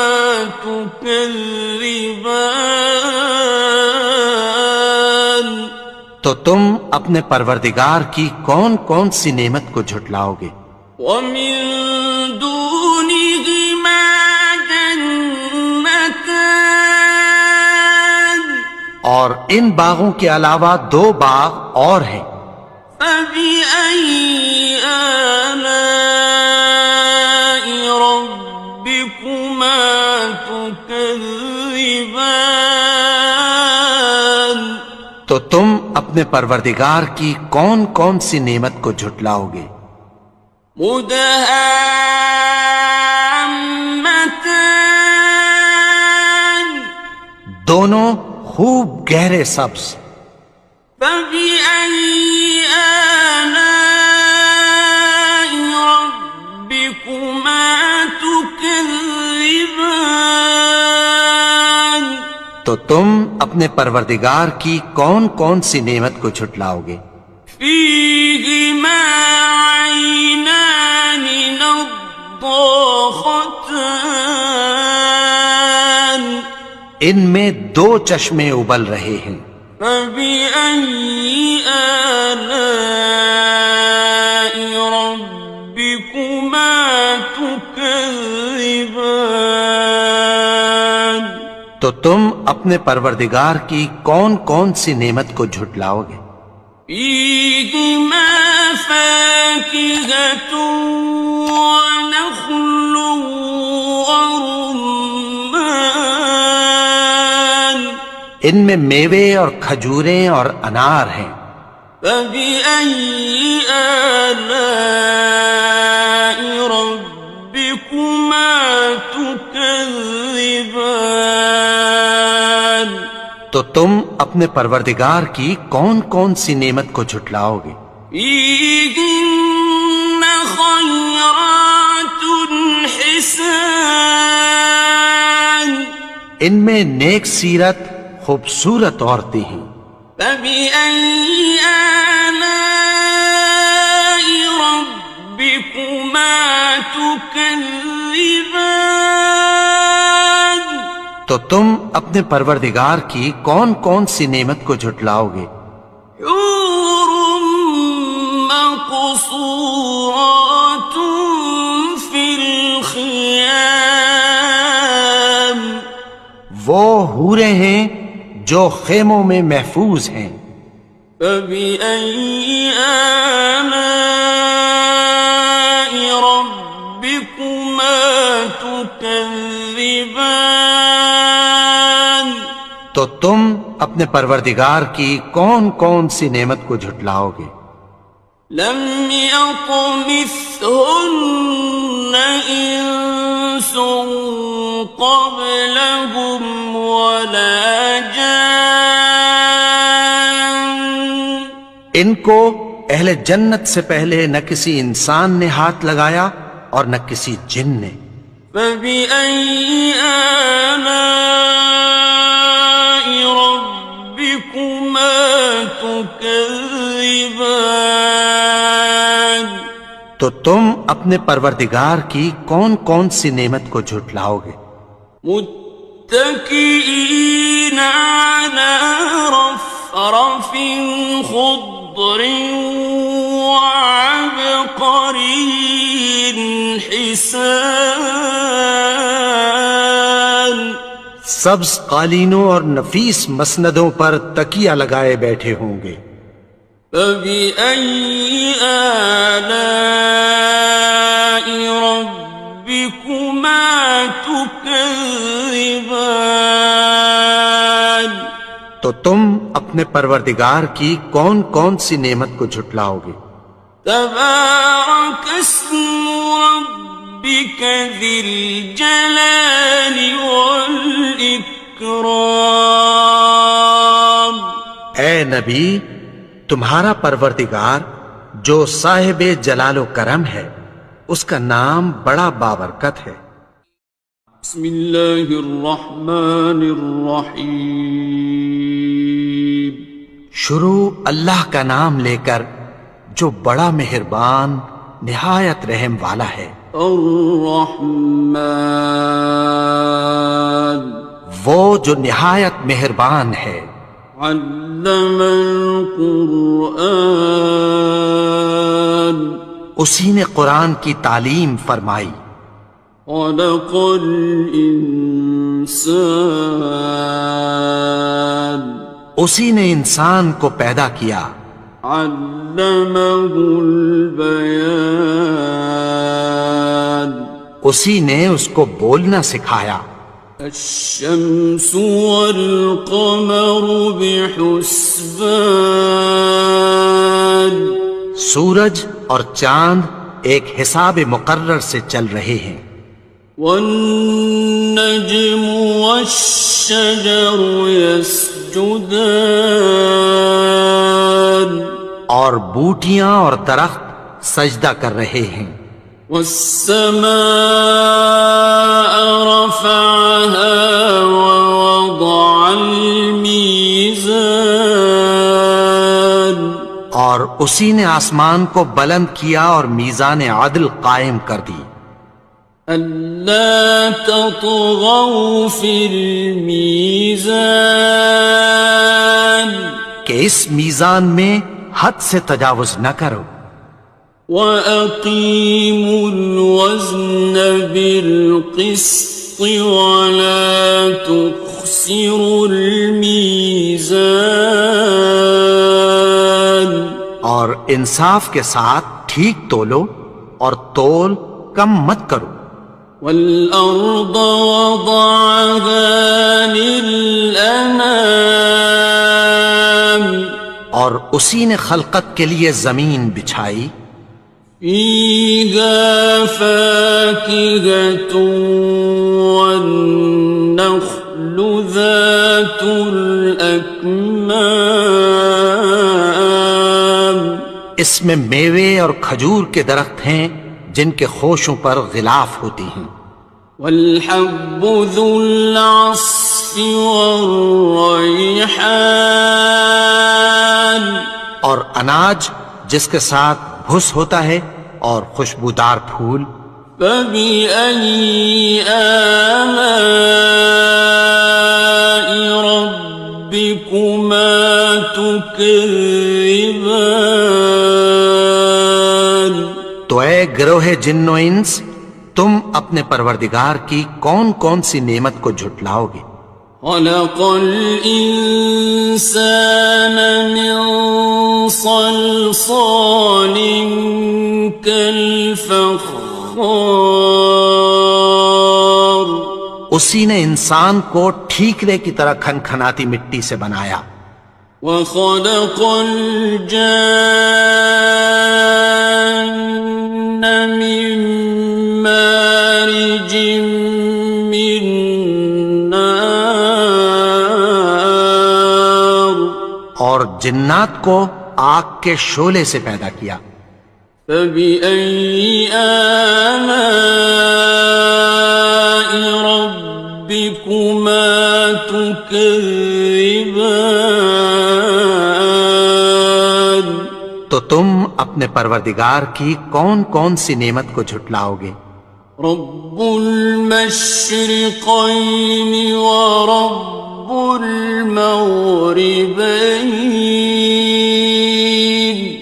تُكَذِّبَانِ؟ تو تم اپنے پروردگار کی کون کون سی نعمت کو جھٹلاؤ گے؟ وَمِن دُونِهِمَا جَنَّتَانِ؟ اور ان باغوں کے علاوہ دو باغ اور ہیں۔ فَبِأَيِّ آلَاءِ رَبِّكُمَا تُكَذِّبَانِ؟ تو تم اپنے پروردگار کی کون کون سی نعمت کو جھٹلاؤ گے؟ مُدْهَامَّتَانِ؟ دونوں خوب گہرے سبز۔ فَبِأَيِّ آلَاءِ رَبِّكُمَا تُكَذِّبَانِ؟ تُكَذِّبَانِ؟ تُكَذِّبَانِ؟ تُكَذِّبَانِ؟ تُكَذِّبَانِ؟ تُكَذِّبَانِ؟ تُكَذِّبَانِ؟ تُكَذِّبَانِ؟ تُكَذِّبَانِ؟ تو تم تو تم اپنے پروردگار کی کون کون سی نعمت کو جھٹلاؤ گے؟ فيهما عينان نضاختان ان میں دو چشمے ابل رہے ہیں، فبأي آلاء ربكما تكذبان تو تم اپنے پروردگار کی کون کون سی نعمت کو جھٹلاؤ گے؟ فيهما فاكهة ونخل ورمان ان میں میوے اور کھجوریں اور انار ہیں، فبأي آلاء ربكما تكذبان تو تم اپنے پروردگار کی کون کون سی نعمت کو جھٹلاؤ گے؟ فيهن خيرات حسان ان میں نیک سیرت خوبصورت عورتیں ہیں، فبأي آلاء ربكما تكذبان تو تم اپنے پروردگار کی کون کون سی نعمت کو جھٹلاؤ گے؟ حور مقصورات في الخيام وہ حوریں ہیں جو خیموں میں محفوظ ہیں، فبأي آلاء ربكما تكذبان تو تم اپنے پروردگار کی کون کون سی نعمت کو جھٹلاؤ گے؟ لم يطمثهن إنس قبلهم ولا جان ان کو اہل جنت سے پہلے نہ کسی انسان نے ہاتھ لگایا اور نہ کسی جن نے، فبأي آلاء ربكما تكذبان تو تم اپنے پروردگار کی کون کون سی نعمت کو جھٹلاؤ گے؟ متكئين على رفرف خضر وعبقري حسان سبز قالینوں اور نفیس مسندوں پر تکیہ لگائے بیٹھے ہوں گے، فبأي آلاء ربكما تكذبان تو تم اپنے پروردگار کی کون کون سی نعمت کو جھٹلاؤ گے؟ تبارك اسم ربك ذي الجلال والإكرام اے نبی، تمہارا پروردگار جو صاحب جلال و کرم ہے، اس کا نام بڑا بابرکت ہے۔ بسم الله الرحمن الرحيم شروع اللہ کا نام لے کر جو بڑا مہربان نہایت رحم والا ہے۔ الرحمن وہ جو نہایت مہربان ہے، علم القرآن اسی نے قرآن کی تعلیم فرمائی، خلق الإنسان اسی نے انسان کو پیدا کیا، علمه البيان اسی نے اس کو بولنا سکھایا، الشمس والقمر بحسبان سورج اور چاند ایک حساب مقرر سے چل رہے ہیں، والنجم والشجر يسجدان اور بوٹیاں اور درخت سجدہ کر رہے ہیں، والسماء رفعها ووضع اور اسی نے آسمان کو بلند کیا اور میزان عدل قائم کر دی ألا تطغوا في الميزان کہ اس میزان میں حد سے تجاوز نہ کرو وأقيموا الوزن بالقسط ولا تخسروا الميزان اور انصاف کے ساتھ ٹھیک تولو اور تول کم مت کرو والأرض وضعها للأنام اور اسی نے خلقت کے لیے زمین بچھائی فيها فاكهة والنخل ذات الأكمام اس میں میوے اور کھجور کے درخت ہیں جن کے خوشوں پر غلاف ہوتی ہیں والحب ذو العصف والريحان اور اناج جس کے ساتھ بھس ہوتا ہے اور خوشبودار پھول فبأي آلاء ربكما تكذبان تو اے گروہ جن و انس تم اپنے پروردگار کی کون کون سی نعمت کو جھٹلاؤ گے خلق الإنسان من صلصال كالفخار اسی نے انسان کو ٹھیکرے کی طرح کھنکھناتی مٹی سے بنایا وخلق الجان من مارج من نار اور جنات کو آگ کے شعلے سے پیدا کیا فبأي آلاء ربكما تكذبان تو تم اپنے پروردگار کی کون کون سی نعمت کو جھٹلاؤ گے رب المشرقين ورب المغربين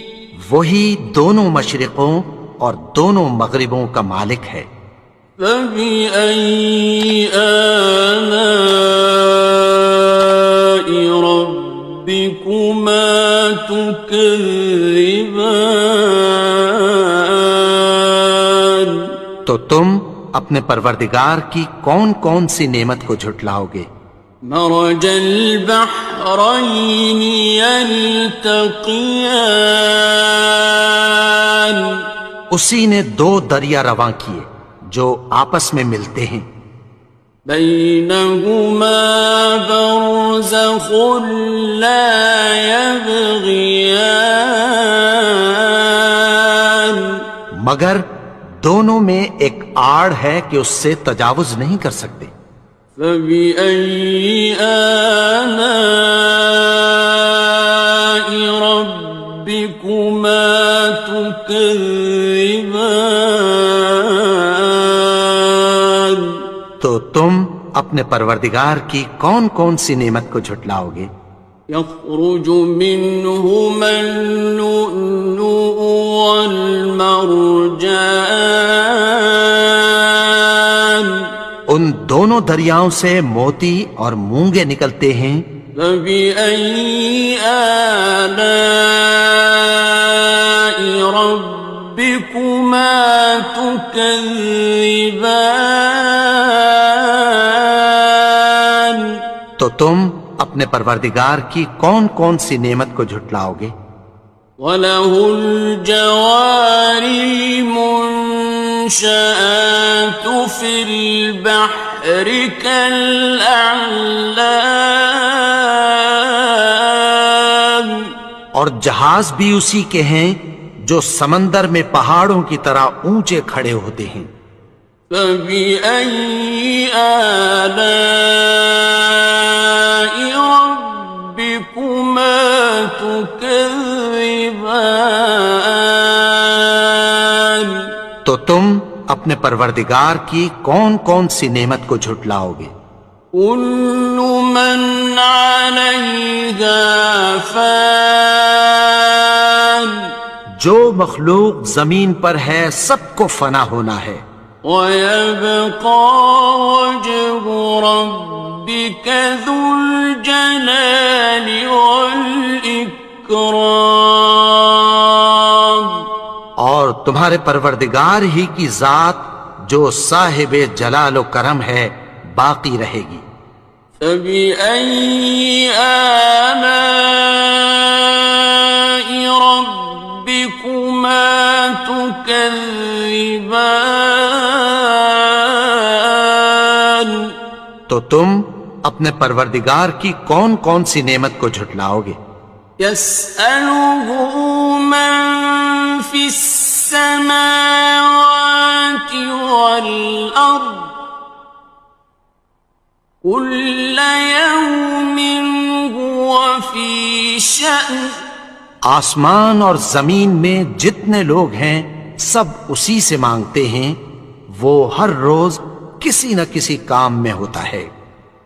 وہی دونوں مشرقوں اور دونوں مغربوں کا مالک ہے فبأي آلاء ربكما تكذبان تو تم اپنے پروردگار کی کون کون سی نعمت کو جھٹلاؤ گے مرج البحرين يلتقيان اسی نے دو دریا رواں کیے جو آپس میں ملتے ہیں بينهما برزخ لا يبغيان مگر دونوں میں ایک آڑ ہے کہ اس سے تجاوز نہیں کر سکتے فبأي آلاء ربكما تكذبان تو تم اپنے پروردگار کی کون کون سی نعمت کو جھٹلاؤ گے يخرج منهما اللؤلؤ والمرجان ان دونوں دریاؤں سے موتی اور مونگے نکلتے ہیں فبأي آلاء ربكما تكذبان تو تم اپنے پروردگار کی کون کون سی نعمت کو جھٹلاؤ گے وَلَهُ الْجَوَارِ الْمُنشَآتُ فِي الْبَحْرِ كَالْأَعْلَامِ اور جہاز بھی اسی کے ہیں جو سمندر میں پہاڑوں کی طرح اونچے کھڑے ہوتے ہیں فَبِأَيِّ آلَاءِ رَبِّكُمَا تُكَذِّبَانِ الرحمن تو تم اپنے پروردگار کی کون کون سی نعمت کو جھٹلاؤ گے؟ كل من عليها فان جو مخلوق زمین پر ہے سب کو فنا ہونا ہے، ويبقى وجه ربك ذو الجلال والإكرام اور تمہارے پروردگار ہی کی ذات جو صاحب جلال و کرم ہے باقی رہے گی۔ فبأي آلاء ربكما تكذبان تو تم اپنے پروردگار کی کون کون سی نعمت کو جھٹلاؤ گے؟ يسأله من في السماوات والأرض كل يوم هو في شأن آسمان اور زمین میں جتنے لوگ ہیں سب اسی سے مانگتے ہیں، وہ ہر روز کسی نہ کسی کام میں ہوتا ہے۔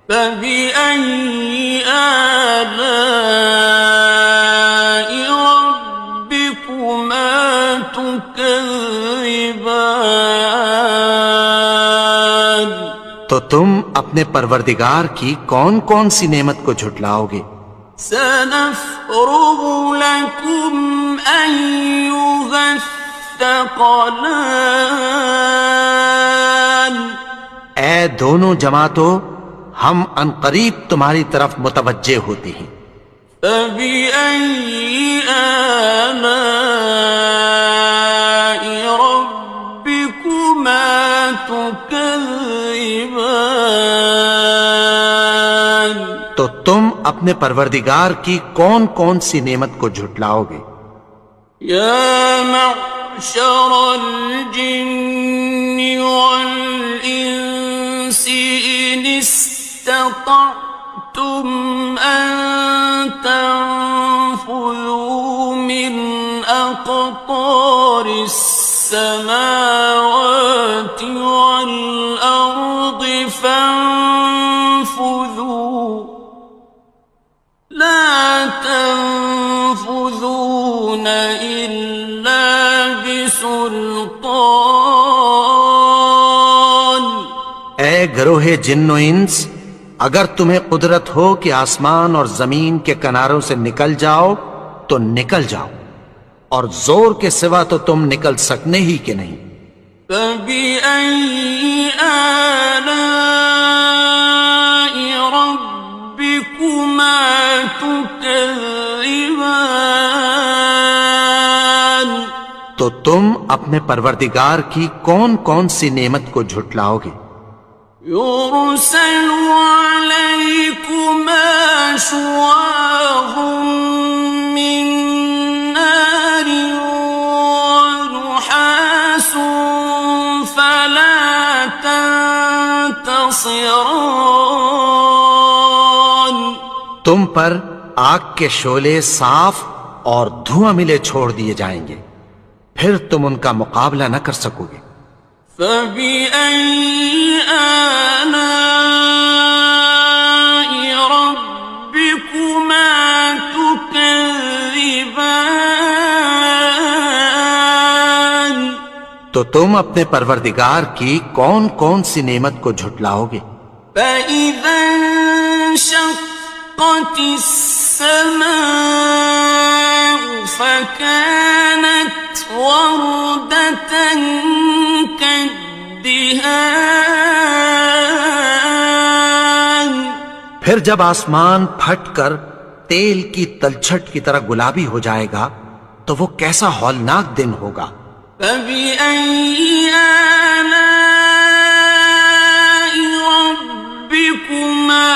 فبأي آلاء ربكما تكذبان تو تم اپنے پروردگار کی کون کون سی نعمت کو جھٹلاؤ گے؟ سنفرغ لكم أيها الثقلان اے دونوں جماعتوں، ہم عنقریب تمہاری طرف متوجہ ہوتے ہیں۔ فبأي آلاء ربكما تكذبان تو تم اپنے پروردگار کی کون کون سی نعمت کو جھٹلاؤ گے؟ يا معشر الجن والإنس إن استطعتم أن تنفذوا من أقطار السماوات والأرض فانفذوا لا تنفذون إلا بسلطان اے گروہ جن و انس، اگر تمہیں قدرت ہو کہ آسمان اور زمین کے کناروں سے نکل جاؤ تو نکل جاؤ، اور زور کے سوا تو تم نکل سکنے ہی کہ نہیں۔ فبأي آلاء ربكما تكذبان تو تم اپنے پروردگار کی کون کون سی نعمت کو جھٹلاؤ گے؟ يرسل عليكما شواظ من نار ونحاس فلا تنتصران تم پر آگ کے شعلے صاف اور دھواں ملے چھوڑ دیے جائیں گے، پھر تم ان کا مقابلہ نہ کر سکو گے۔ فبأي آلاء ربكما تكذبان تو تم اپنے پروردگار کی کون کون سی نعمت کو جھٹلاؤ گے؟ فإذا انشقت السماء فكانت وردة كالدهان پھر جب آسمان پھٹ کر تیل کی تلچھٹ کی طرح گلابی ہو جائے گا تو وہ کیسا ہولناک دن ہوگا۔ فبأي آلاء ربكما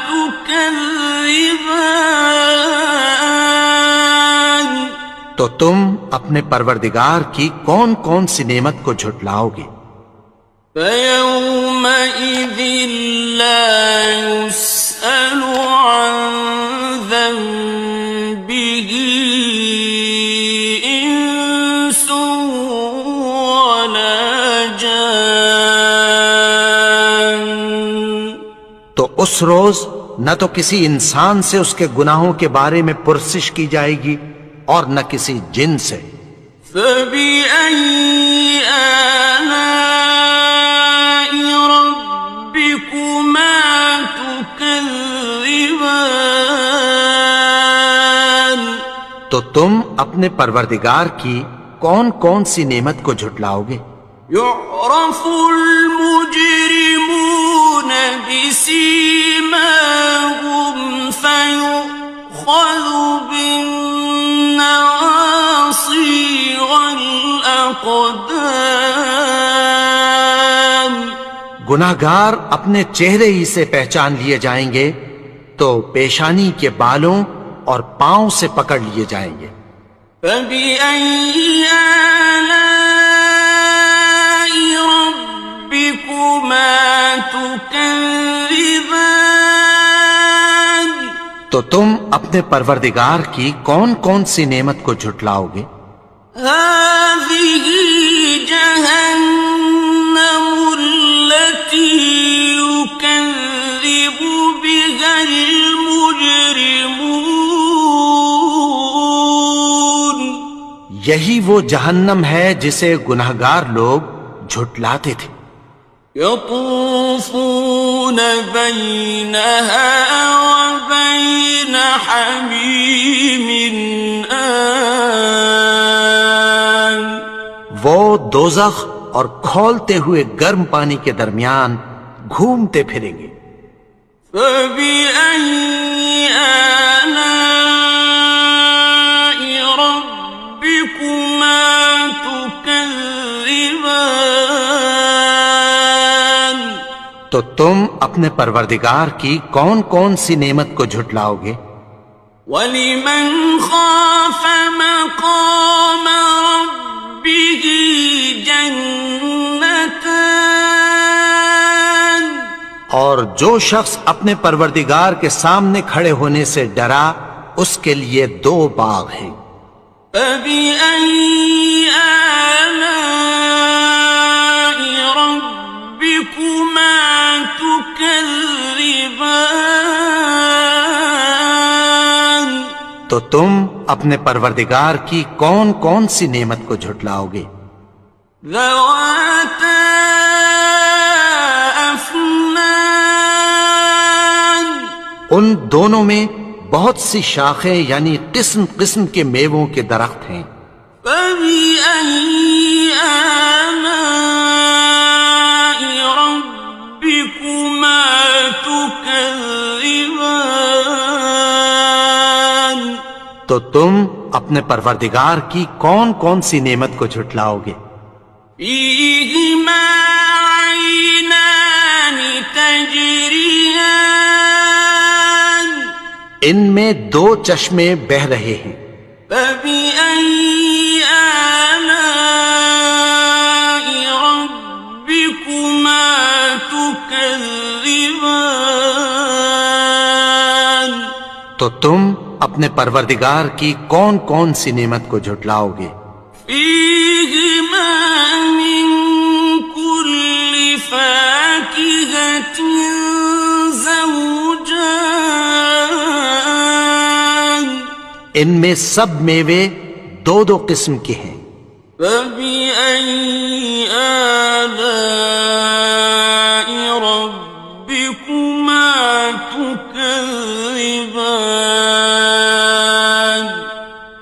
تكذبان تو تم اپنے پروردگار کی کون کون سی نعمت کو جھٹلاؤ گے؟ فيومئذ لا يسأل عن ذنبه ولا جان. تو اس روز نہ تو کسی انسان سے اس کے گناہوں کے بارے میں پرسش کی جائے گی اور نہ کسی جن سے. فَبِأَيِّ آلَاءِ رَبِّكُمَا تُكَذِّبَانِ. تو تم اپنے پروردگار کی کون کون سی نعمت کو جھٹلاؤ گے؟ يُعْرَفُ الْمُجْرِمُونَ بِسِيمَاهُمْ فَيُؤْخَذُ بِالنَّوَاصِي وَالْأَقْدَامِ. گناہگار اپنے چہرے ہی سے پہچان لیے جائیں گے تو پیشانی کے بالوں اور پاؤں سے پکڑ لیے جائیں گے. فَبِأَيِّ آلَاءِ رَبِّكُمَا تُكَذِّبَانِ. تو تم اپنے پروردگار کی کون کون سی نعمت کو جھٹلاؤ گے؟ هَٰذِهِ جَهَنَّمُ الَّتِي يُكَذِّبُ بِهَا الْمُجْرِمُونَ. یہی وہ جہنم ہے جسے گناہگار لوگ جھٹلاتے تھے. يطوفون بينها وبين حميم آن. وہ دوزخ اور کھولتے ہوئے گرم پانی کے درمیان گھومتے پھریں گے. فَبِأَيِّ آلَاءِ رَبِّكُمَا تُكَذِّبَانِ. تو تم اپنے پروردگار کی کون کون سی نعمت کو جھٹلاؤ گے؟ وَلِمَنْ خَافَ مَقَامَ رَبِّهِ جَنَّتَانِ. اور جو شخص اپنے پروردگار کے سامنے کھڑے ہونے سے ڈرا اس کے لیے 2 باغ ہیں. فَبِأَيِّ آلَاءِ رَبِّكُمَا تُكَذِّبَانِ. تو تم اپنے پروردگار کی کون کون سی نعمت کو جھٹلاؤ گے؟ ذَوَاتَا أَفْنَانٍ. ان دونوں میں بہت سی شاخیں یعنی قسم قسم کے میووں کے درخت ہیں. فَبِأَيِّ آلَاءِ رَبِّكُمَا تُكَذِّبَانِ. تو تم اپنے پروردگار کی کون کون سی نعمت کو جھٹلاؤ گے؟ فِيهِمَا عَيْنَانِ تَجْرِيَانِ. ان میں 2 چشمے بہہ رہے ہیں. فَبِأَيِّ آلَاءِ رَبِّكُمَا تُكَذِّبَانِ. تو تم اپنے پروردگار کی کون کون سی نعمت کو جھٹلاؤ گے؟ فِيهِمَا مِن كُلِّ فَاكِهَةٍ زَوْجَانِ. ان میں سب میوے 2 قسم کے ہیں. فَبِأَيِّ آلَاءِ رَبِّكُمَا تُكَذِّبَانِ.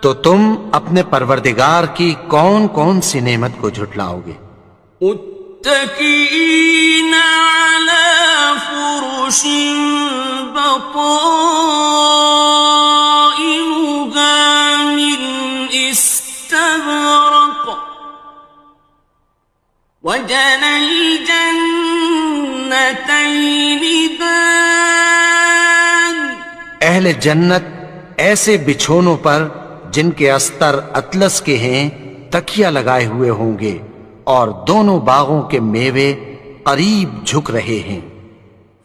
تو تم اپنے پروردگار کی کون کون سی نعمت کو جھٹلاؤ گے؟ متكئين على فرش بطائنها من استبرق وجنى الجنتين دان. اہل جنت ایسے بچھونوں پر جن کے استر اطلس کے ہیں تکیہ لگائے ہوئے ہوں گے اور دونوں باغوں کے میوے قریب جھک رہے ہیں.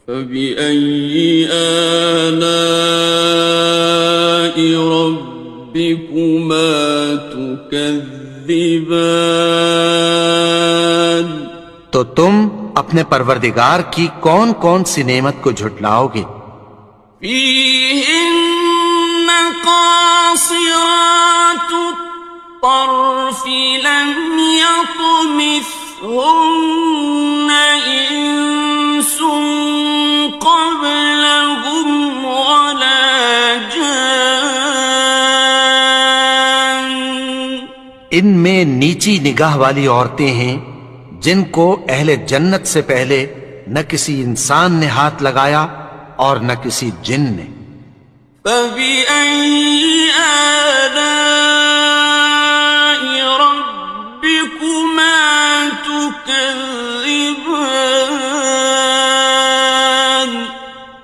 فَبِأَيِّ آلَاءِ رَبِّكُمَا تُكَذِّبَانِ. تو تم اپنے پروردگار کی کون کون سی نعمت کو جھٹلاؤ گے؟ فيهن قاصرات الطرف لم يطمثهن إنس قبلهم ولا جان ان میں نیچی نگاہ والی عورتیں ہیں جن کو اہل جنت سے پہلے نہ کسی انسان نے ہاتھ لگایا اور نہ کسی جن نے۔ فبأي آلاء ربكما تكذبان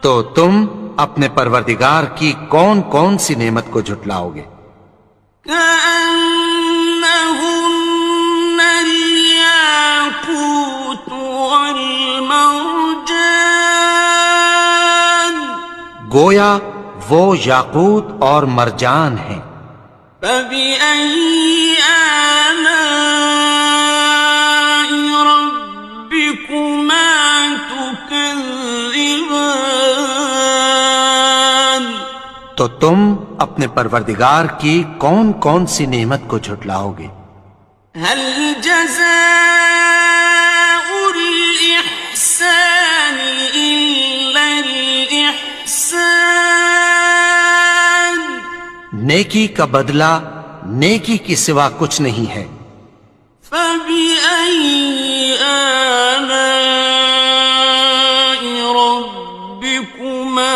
تو تم اپنے پروردگار کی کون کون سی نعمت کو جھٹلاؤ گے؟ كأنهن الياقوت والمرجان گویا وہ یاقوت اور مرجان ہیں۔ فبأي آلاء ربكما تكذبان تو تم اپنے پروردگار کی کون کون سی نعمت کو جھٹلاؤ گے؟ هل جزاء الإحسان إلا الإحسان نیکی کا بدلہ نیکی کی سوا کچھ نہیں ہے۔ فبأي آلاء ربكما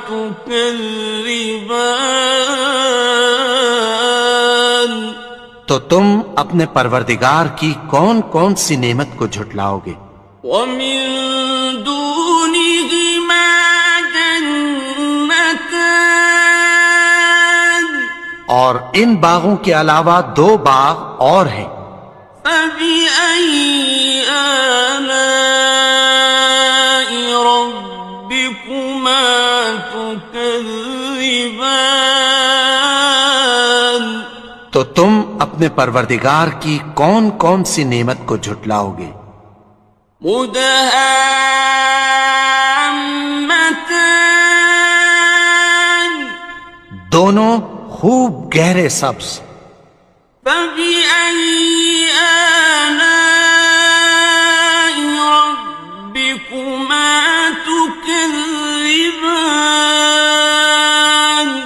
تكذبان تو تم اپنے پروردگار کی کون کون سی نعمت کو جھٹلاؤ گے؟ ومن دونهما جنتان اور ان باغوں کے علاوہ دو باغ اور ہیں۔ فبأي آلاء ربكما تكذبان تو تم اپنے پروردگار کی کون کون سی نعمت کو جھٹلاؤ گے؟ مدهامتان دونوں خوب گہرے سبز۔ فبأي آلاء ربكما تكذبان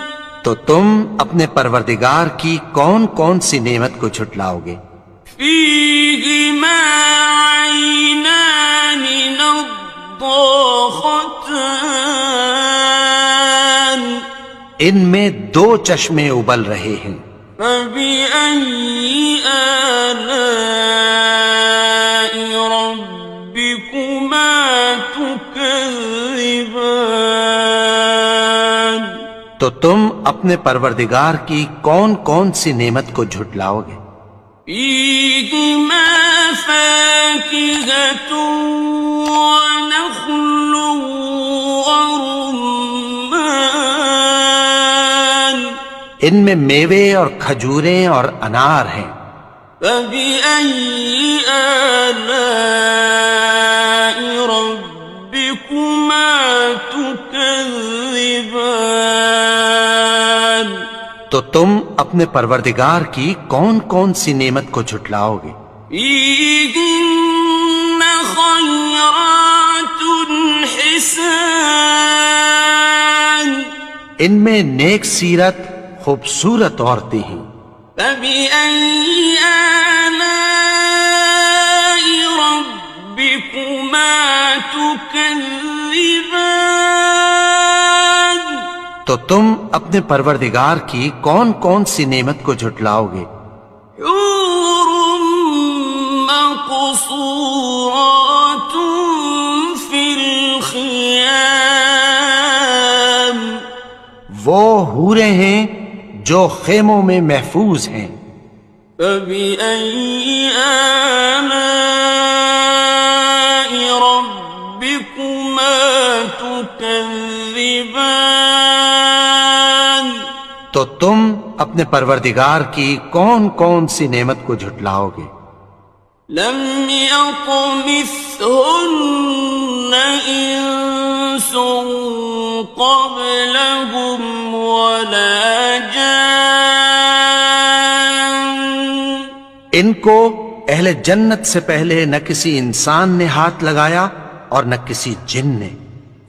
تو تم اپنے پروردگار کی کون کون سی نعمت کو جھٹلاؤ گے؟ فيهما عينان نضاختان ان میں دو چشمے ابل رہے ہیں۔ فبأي آلاء ربكما تكذبان تو تم اپنے پروردگار کی کون کون سی نعمت کو جھٹلاؤ گے؟ فيهما فاكهة ونخل ورمان ان میں میوے اور کھجوریں اور انار ہیں۔ فبأي آلاء ربكما تكذبان تو تم اپنے پروردگار کی کون کون سی نعمت کو جھٹلاؤ گے؟ فيهن خيرات حسان ان میں نیک سیرت خوبصورت عورتیں ہیں۔ فبأي آلاء ربكما تكذبان تو تم اپنے پروردگار کی کون کون سی نعمت کو جھٹلاؤ گے؟ حور مقصورات في الخيام وہ حوریں ہیں جو خیموں میں محفوظ ہیں۔ فبأي آلاء ربكما تكذبان تو تم اپنے پروردگار کی کون کون سی نعمت کو جھٹلاؤ گے؟ لم يطمثهن إنس قبلهم ولا جان ان کو اہل جنت سے پہلے نہ کسی انسان نے ہاتھ لگایا اور نہ کسی جن نے.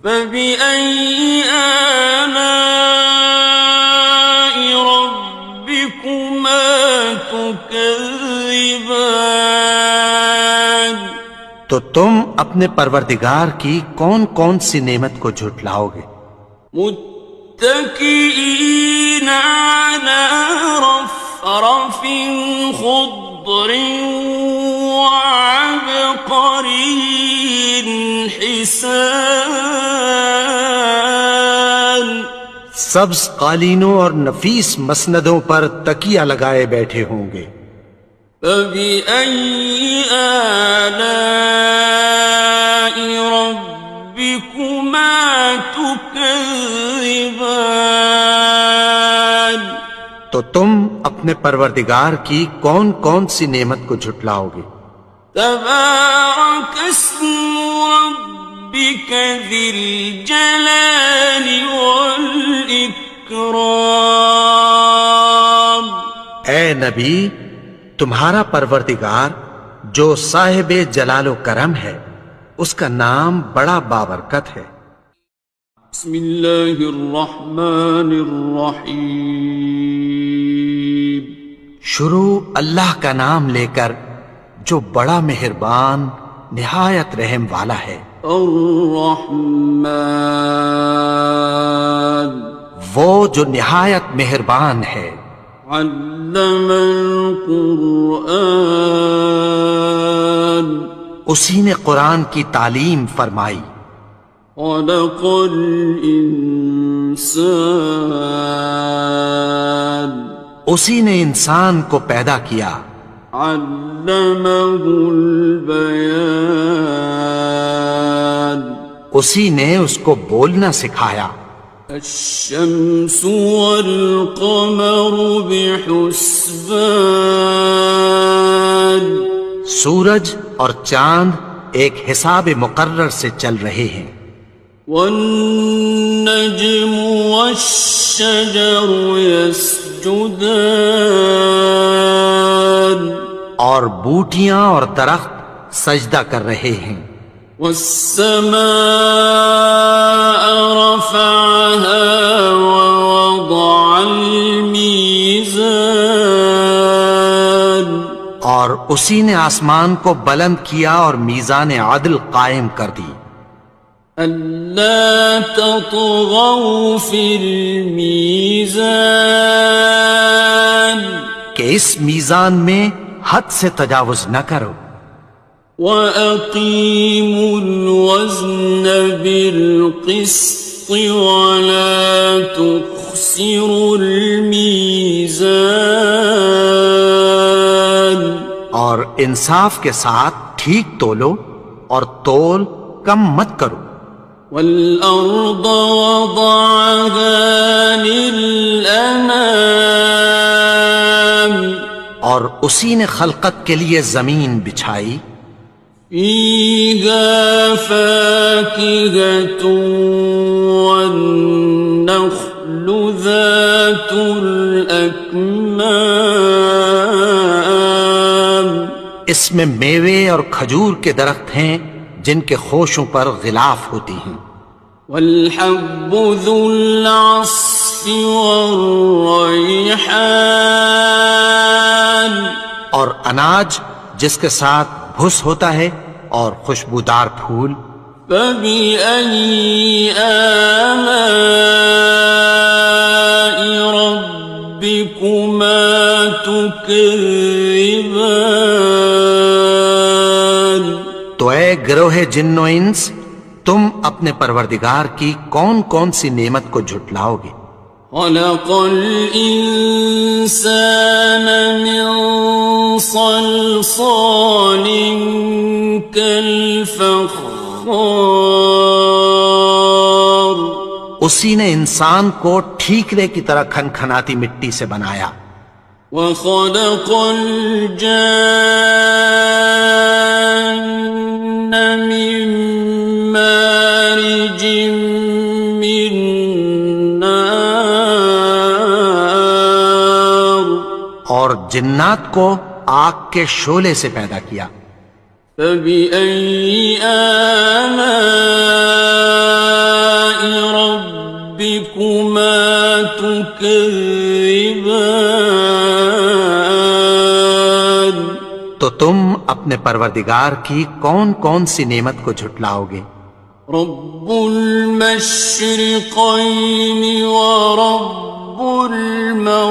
فبأي آلاء ربكما تكذبان تو تم اپنے پروردگار کی کون کون سی نعمت کو جھٹلاؤ گے؟ متكئين على رفرف خضر وعبقري حسان سبز قالینوں اور نفیس مسندوں پر تکیہ لگائے بیٹھے ہوں گے. فبأي آلاء ربكما تكذبان تو تم اپنے پروردگار کی کون کون سی نعمت کو جھٹلاؤ گے؟ تبارك اسم ربك ذي الجلال والإكرام. اے نبی، تمہارا پروردگار جو صاحب جلال و کرم ہے، اس کا نام بڑا بابرکت ہے. بسم اللہ الرحمن الرحیم. شروع اللہ کا نام لے کر جو بڑا مہربان نہایت رحم والا ہے. الرحمن وہ جو نہایت مہربان ہے. علم القرآن اسی نے قرآن کی تعلیم فرمائی. خلق الانسان اسی نے انسان کو پیدا کیا. علمہ البیان اسی نے اس کو بولنا سکھایا. الشمس والقمر بحسبان سورج اور چاند ایک حساب مقرر سے چل رہے ہیں. والنجم والشجر يسجدان اور بوٹیاں اور درخت سجدہ کر رہے ہیں. والسماء رفعها ووضع الميزان اور اسی نے آسمان کو بلند کیا اور میزان عدل قائم کر دی. ألا تطغوا في الميزان کہ اس میزان میں حد سے تجاوز نہ کرو. وَأَقِيمُوا الْوَزْنَ بِالْقِسْطِ وَلَا تُخْسِرُوا الْمِيزَانَ اور انصاف کے ساتھ ٹھیک تولو اور تول کم مت کرو. وَالْأَرْضَ وَضَعَهَا لِلْأَنَامِ اور اسی نے خلقت کے لیے زمین بچھائی. فِيهَا فَاكِهَةٌ وَالنَّخْلُ ذَاتُ الْأَكْمَامِ اس میں میوے اور کھجور کے درخت ہیں جن کے خوشوں پر غلاف ہوتی ہیں. وَالْحَبُّ ذُو الْعَصْفِ وَالرَّيْحَانِ اور اناج جس کے ساتھ بھس ہوتا ہے اور خوشبودار پھول. فَبِأَيِّ آلَاءِ رَبِّكُمَا تُكَذِّبَانِ تو اے گروہ جن و انس، تم اپنے پروردگار کی کون کون سی نعمت کو جھٹلاؤ گے؟ خَلَقَ الْإِنسَانَ مِنْ صَلْصَالٍ كَالْفَخَّارِ اسی نے انسان کو ٹھیکرے کی طرح کھنکھناتی مٹی سے بنایا. وخلق الجان من مارج من نار اور جنات کو آگ کے شعلے سے پیدا کیا. فبأي آلاء ربكما تكذبان تو تم اپنے پروردگار کی کون کون سی نعمت کو جھٹلاؤ گے؟ رب المشرقين ورب المغربين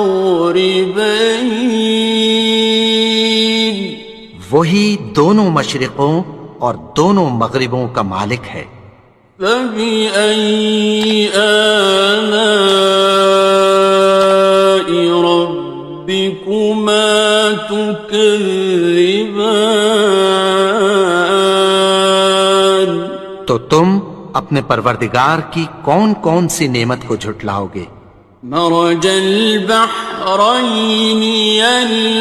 وہی دونوں مشرقوں اور دونوں مغربوں کا مالک ہے. فبأي آلاء ربكما تكذبان تو تم اپنے پروردگار کی کون کون سی نعمت کو جھٹلاؤ گے؟ مرج البحرين يلتقيان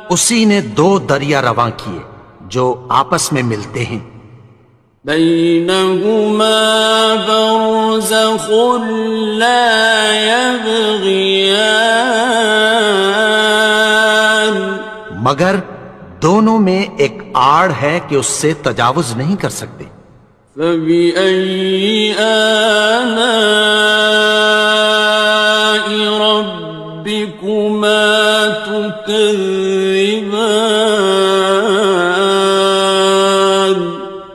اسی نے دو دریا رواں کیے جو آپس میں ملتے ہیں. بينهما برزخ لا يبغيان مگر دونوں میں ایک آڑ ہے کہ اس سے تجاوز نہیں کر سکتے. فبأي آلاء ربكما تكذبان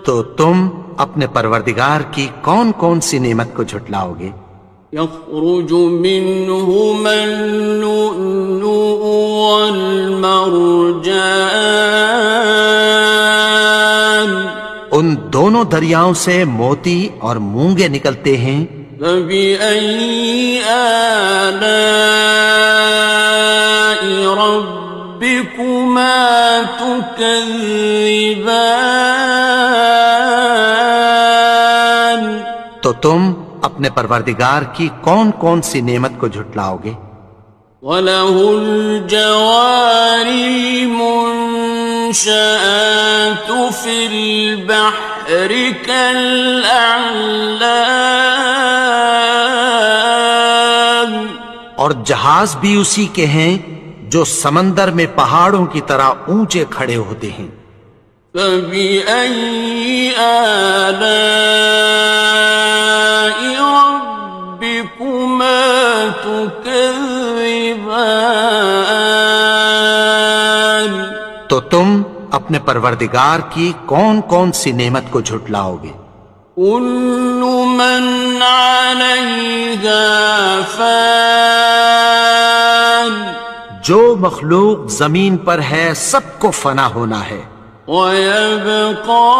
تو تم اپنے پروردگار کی کون کون سی نعمت کو جھٹلاؤ گے؟ يخرج منهما اللؤلؤ والمرجان ان دونوں دریاؤں سے موتی اور مونگے نکلتے ہیں. فبأي آلاء ربكما تكذبان تو تم اپنے پروردگار کی کون کون سی نعمت کو جھٹلاؤ گے؟ وَلَهُ الْجَوَارِ الْمُنشَآتُ فِي الْبَحْرِ كَالْأَعْلَامِ اور جہاز بھی اسی کے ہیں جو سمندر میں پہاڑوں کی طرح اونچے کھڑے ہوتے ہیں. فَبِأَيِّ آلَاءِ رَبِّكُمَا تُكَذِّبَانِ تو تم اپنے پروردگار کی کون کون سی نعمت کو جھٹلاؤ گے؟ كُلُّ مَنْ عَلَيْهَا فَانٍ جو مخلوق زمین پر ہے سب کو فنا ہونا ہے. وَيَبْقَى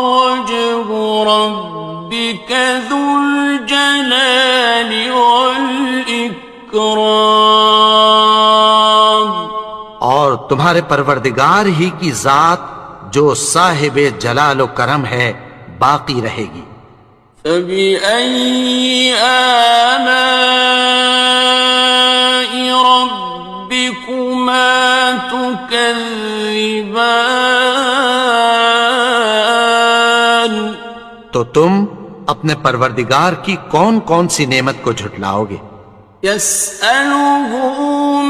وَجْهُ رَبِّكَ ذُو الْجَلَالِ وَالْإِكْرَامِ اور تمہارے پروردگار ہی کی ذات جو صاحب جلال و کرم ہے باقی رہے گی. فَبِأَيِّ آلَاءِ رَبِّكُمَا تُكَذِّبَانِ تو تم اپنے پروردگار کی کون کون سی نعمت کو جھٹلاؤ گے؟ يَسْأَلُهُ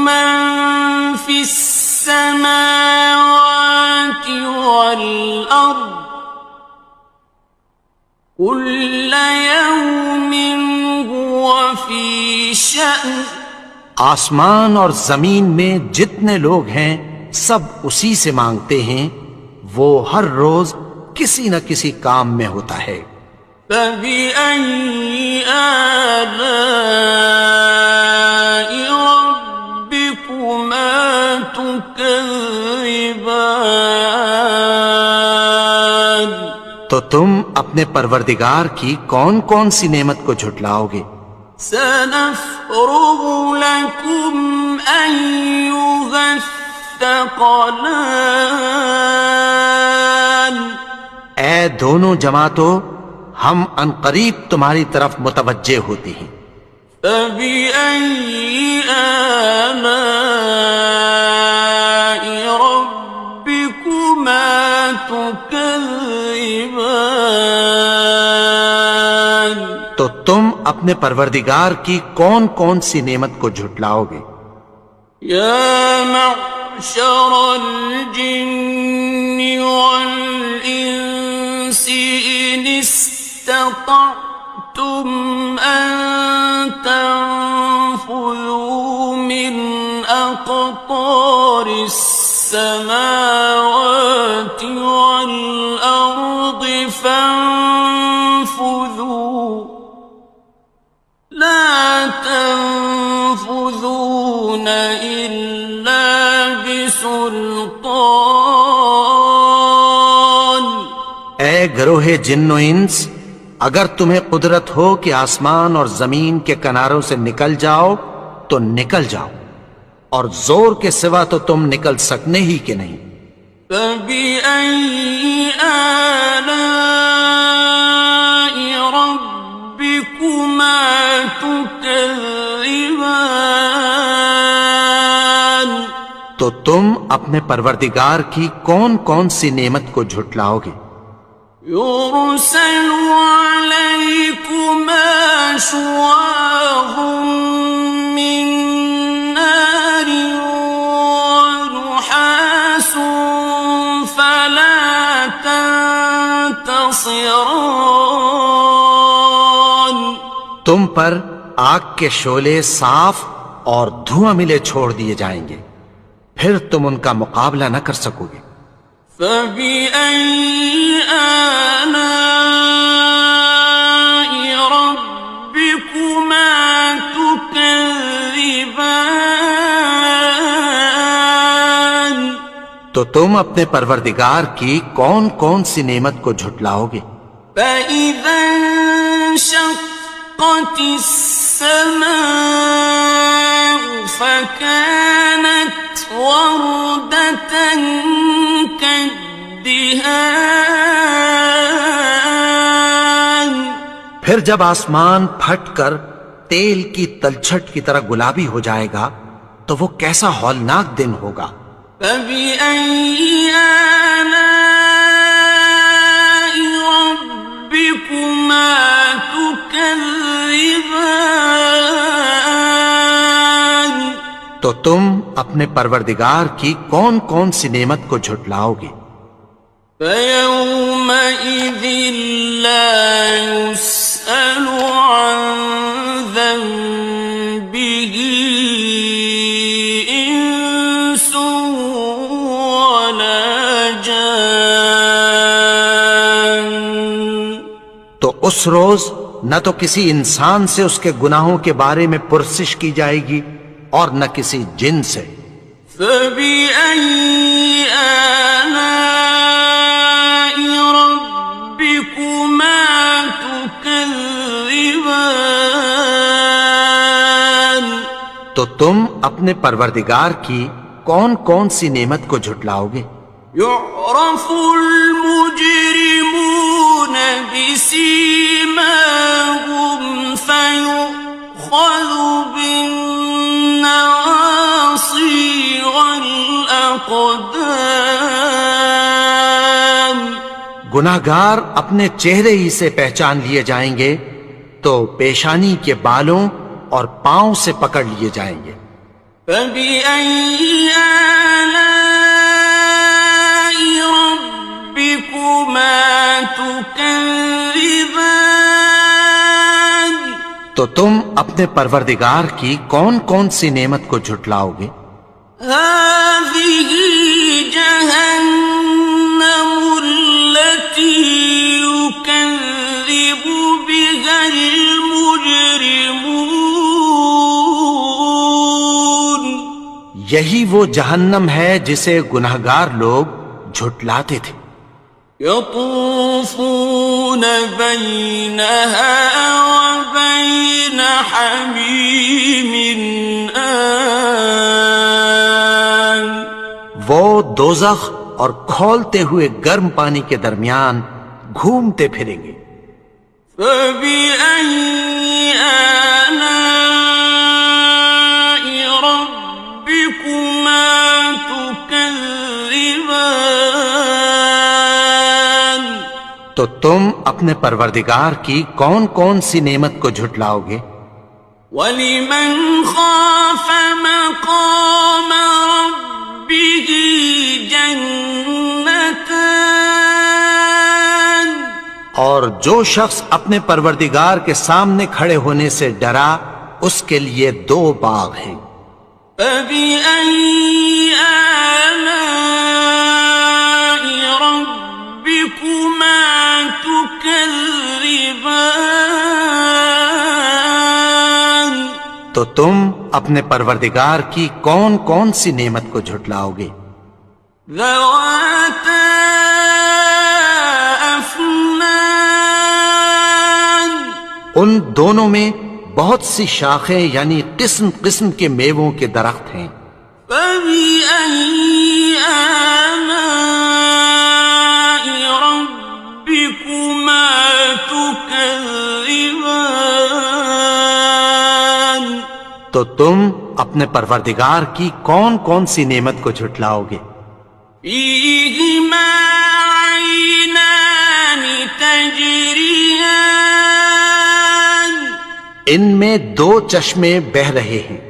مَن فِي السَّمَاوَاتِ وَالْأَرْضِ كُلَّ يَوْمٍ هُوَ فِي شَأْنٍ آسمان اور زمین میں جتنے لوگ ہیں سب اسی سے مانگتے ہیں، وہ ہر روز کسی نہ کسی کام میں ہوتا ہے. فَبِأَيِّ آلَاءِ رَبِّكُمَا تُكَذِّبَانِ تو تم اپنے پروردگار کی کون کون سی نعمت کو جھٹلاؤ گے؟ سَنَفْرُغُ لَكُمْ أَيُّهَ الثَّقَلَانِ اے دونوں جماعتوں، ہم عنقریب تمہاری طرف متوجہ ہوتے ہیں. فبأي آلاء ربكما تكذبان تو تم اپنے پروردگار کی کون کون سی نعمت کو جھٹلاؤ گے؟ يا معشر الجن والإنس إن استطعتم أن تنفذوا من أقطار السماوات والأرض فانفذوا لا تنفذون إلا بسلطان اے گروہ جن و انس، اگر تمہیں قدرت ہو کہ آسمان اور زمین کے کناروں سے نکل جاؤ تو نکل جاؤ، اور زور کے سوا تو تم نکل سکنے ہی کہ نہیں۔ فبأي آلاء ربكما تكذبان تو تم اپنے پروردگار کی کون کون سی نعمت کو جھٹلاؤ گے؟ يرسل عليكما شواظ من نار ونحاس فلا تنتصران تم پر آگ کے شعلے صاف اور دھواں ملے چھوڑ دیے جائیں گے، پھر تم ان کا مقابلہ نہ کر سکو گے۔ فبأي آلاء ربكما تكذبان تو تم اپنے پروردگار کی کون کون سی نعمت کو جھٹلاؤ گے؟ فإذا انشقت السماء فكانت وردة كالدهان پھر جب آسمان پھٹ کر تیل کی تلچھٹ کی طرح گلابی ہو جائے گا تو وہ کیسا ہولناک دن ہوگا۔ فبأي آلاء ربكما تكذبان تو تم اپنے پروردگار کی کون کون سی نعمت کو جھٹلاؤ گے؟ فيومئذ لا يسأل عن ذنبه إنس ولا جان تو اس روز نہ تو کسی انسان سے اس کے گناہوں کے بارے میں پرسش کی جائے گی اور نہ کسی جن سے۔ فبأي آلاء ربكما تكذبان تو تم اپنے پروردگار کی کون کون سی نعمت کو جھٹلاؤ گے؟ يعرف المجرمون بسيماهم فيؤخذ بالنواصي والأقدام گناہگار اپنے چہرے ہی سے پہچان لیے جائیں گے تو پیشانی کے بالوں اور پاؤں سے پکڑ لیے جائیں گے۔ فبأي آلاء ربكما تكذبان تو تم اپنے پروردگار کی کون کون سی نعمت کو جھٹلاؤ گے؟ هذه جهنم التي يكذب بها المجرمون یہی وہ جہنم ہے جسے گناہگار لوگ جھٹلاتے تھے۔ يطوفون بينها وبين حميم آن وہ دوزخ اور کھولتے ہوئے گرم پانی کے درمیان گھومتے پھریں گے۔ فبأي آلاء تو تم اپنے پروردگار کی کون کون سی نعمت کو جھٹلاؤ گے؟ وَلِمَنْ خَافَ مَقَامَ رَبِّهِ جَنَّتَانِ اور جو شخص اپنے پروردگار کے سامنے کھڑے ہونے سے ڈرا اس کے لیے 2 باغ ہیں۔ فَبِأَيِّ آلَاءِ رَبِّكُمَا تُكَذِّبَانِ تو تم اپنے پروردگار کی کون کون سی نعمت کو جھٹلاؤ گے؟ ذَوَاتَا أَفْنَانٍ ان دونوں میں بہت سی شاخیں یعنی قسم قسم کے میووں کے درخت ہیں۔ فَبِأَيِّ آلَاءِ رَبِّكُمَا تُكَذِّبَانِ تو تم اپنے پروردگار کی کون کون سی نعمت کو جھٹلاؤ گے؟ فِيهِمَا عَيْنَانِ تَجْرِيَانِ ان میں 2 چشمے بہہ رہے ہیں۔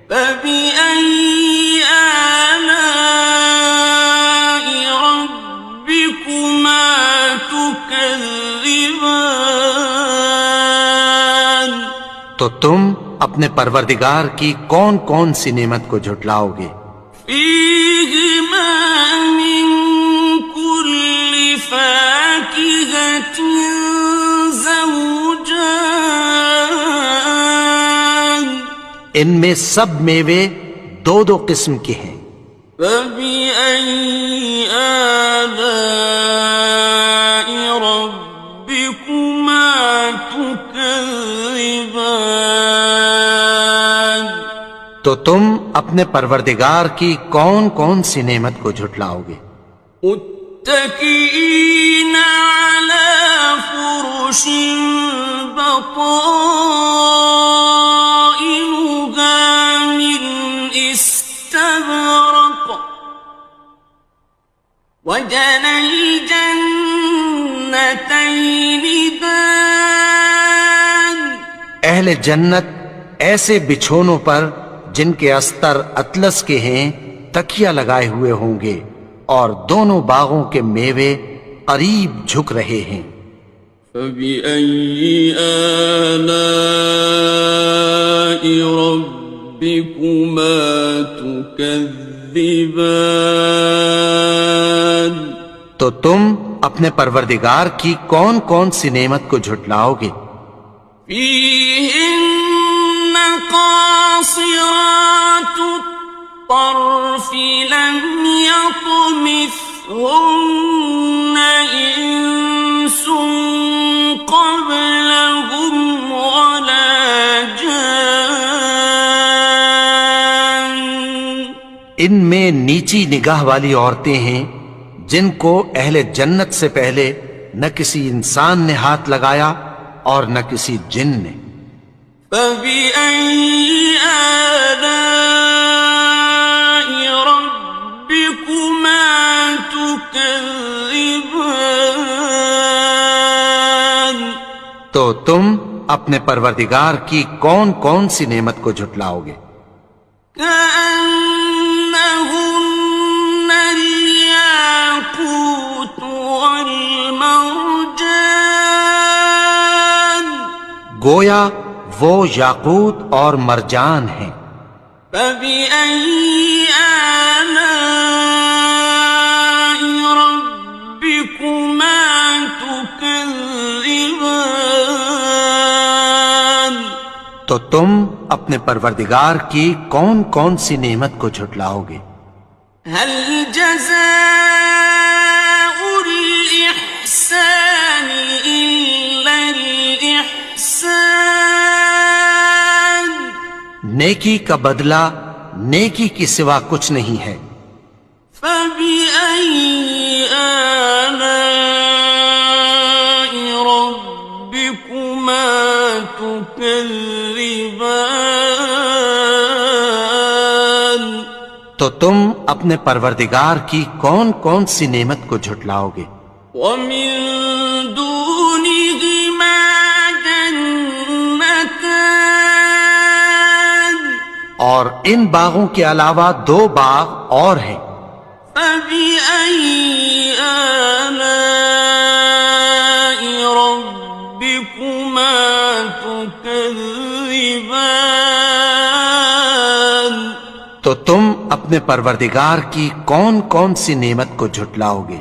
فَبِأَيِّ آلَاءِ رَبِّكُمَا تُكَذِّبَانِ تو تم اپنے پروردگار کی کون کون سی نعمت کو جھٹلاؤ گے؟ فِيهِمَا مِن كُلِّ فَاكِهَةٍ زَوْجَانِ ان میں سب میوے 2 قسم کے ہیں۔ فَبِأَيِّ آلَاءِ رَبِّكُمَا تُكَذِّبَانِ تو تم اپنے پروردگار کی کون کون سی نعمت کو جھٹلاؤ گے؟ متكئين على فرش بطائنها من استبرق وجنى الجنتين دان اہل جنت ایسے بچھونوں پر جن کے استر اطلس کے ہیں تکیہ لگائے ہوئے ہوں گے اور دونوں باغوں کے میوے قریب جھک رہے ہیں۔ فَبِأَيِّ آلَاءِ رَبِّكُمَا تُكَذِّبَانِ تو تم اپنے پروردگار کی کون کون سی نعمت کو جھٹلاؤ گے؟ فِيهِنَّ قَاصِرَاتُ الطَّرْفِ لَمْ يَطْمِثْهُنَّ إِنسٌ قَبْلَهُمْ وَلَا جَانٌّ ان میں نیچی نگاہ والی عورتیں ہیں جن کو اہل جنت سے پہلے نہ کسی انسان نے ہاتھ لگایا اور نہ کسی جن نے۔ فَبِأَيِّ آلَاءِ رَبِّكُمَا تُكَذِّبَانِ تو تم اپنے پروردگار کی کون کون سی نعمت کو جھٹلاؤ گے؟ كَأَنَّهُنَّ الْيَاقُوتُ وَالْمَرْجَانُ گویا وہ یاقوت اور مرجان ہیں۔ فَبِأَيِّ آلَاءِ رَبِّكُمَا تُكَذِّبَانِ تو تم اپنے پروردگار کی کون کون سی نعمت کو جھٹلاؤ گے؟ هَلْ جَزَاءُ الْإِحْسَانِ إِلَّا الْإِحْسَانُ نیکی کا بدلہ نیکی کی سوا کچھ نہیں ہے۔ فَبِأَيِّ آلَاءِ رَبِّكُمَا تُكَذِّبَانِ تو تم اپنے پروردگار کی کون کون سی نعمت کو جھٹلاؤ گے؟ وَمِن دونهما جنتان اور ان باغوں کے علاوہ 2 باغ اور ہیں. فبأي آلاء ربكما تكذبان تو تم اپنے پروردگار کی کون کون سی نعمت کو جھٹلاؤ گے؟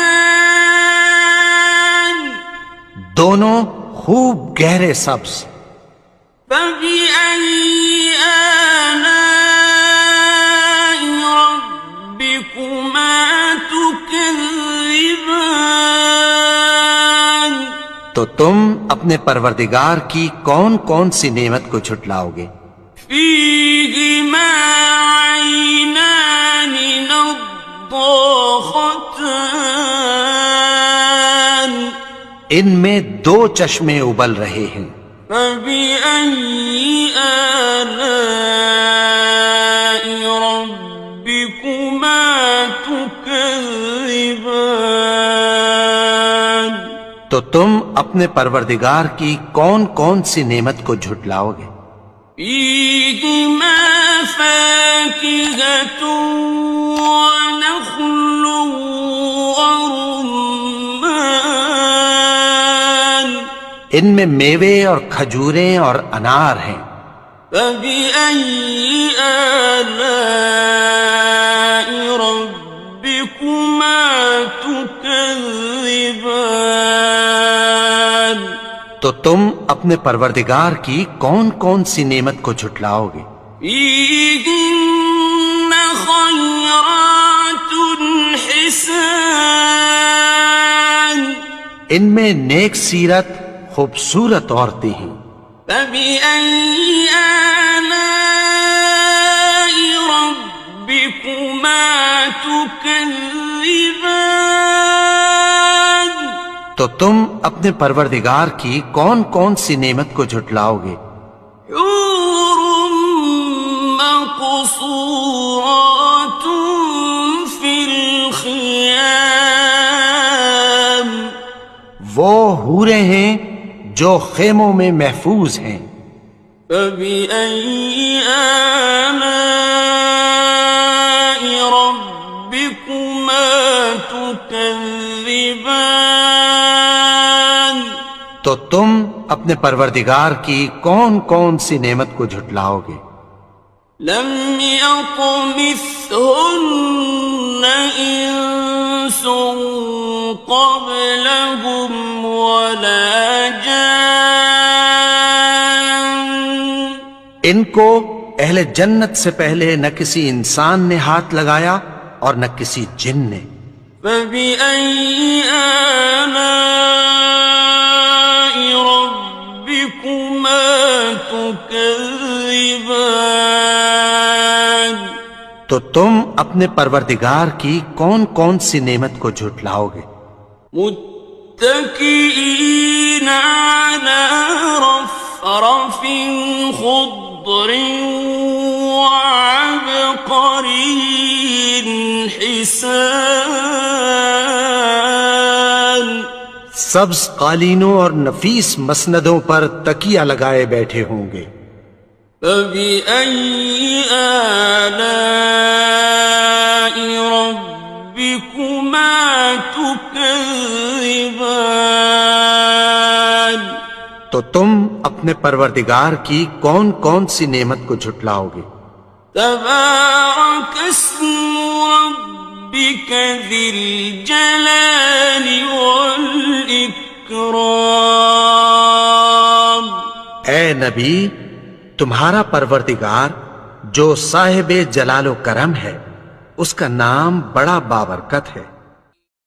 مدہامتان دونوں خوب گہرے سبز. فبأي آلاء ربكما تكذبان تو تم اپنے پروردگار کی کون کون سی نعمت کو جھٹلاؤ گے؟ فيهما عينان نضاختان ان میں 2 چشمے ابل رہے ہیں. فبأي آلاء ربكما تكذبان تو تم اپنے پروردگار کی کون کون سی نعمت کو جھٹلاؤ گے؟ فيهما فاكهة ونخل ورمان ان میں میوے اور کھجوریں اور انار ہیں. فبأي آلاء ربكما تكذبان تو تم اپنے پروردگار کی کون کون سی نعمت کو جھٹلاؤ گے؟ فيهن خيرات حسان ان میں نیک سیرت خوبصورت عورتیں ہیں. فبأي آلاء ربكما تكذبان تو تم اپنے پروردگار کی کون کون سی نعمت کو جھٹلاؤ گے؟ حور مقصورات في الخيام وہ حوریں ہیں جو خیموں میں محفوظ ہیں. فبأي آلاء ربكما تكذبان تو تم اپنے پروردگار کی کون کون سی نعمت کو جھٹلاؤ گے؟ لم يطمثهن إنس قبلهم ولا جان ان کو اہل جنت سے پہلے نہ کسی انسان نے ہاتھ لگایا اور نہ کسی جن نے. فبأي آلاء ربكما تكذبان تو تم اپنے پروردگار کی کون کون سی نعمت کو جھٹلاؤ گے؟ متكئين على رفرف خضر وعبقري حسان سبز قالینوں اور نفیس مسندوں پر تکیہ لگائے بیٹھے ہوں گے. فبأي آلاء ربكما تكذبان تو تم اپنے پروردگار کی کون کون سی نعمت کو جھٹلاؤ گے؟ تبارك اسم ربك ذي الجلال والإكرام اے نبی، تمہارا پروردگار جو صاحب جلال و کرم ہے، اس کا نام بڑا بابرکت ہے.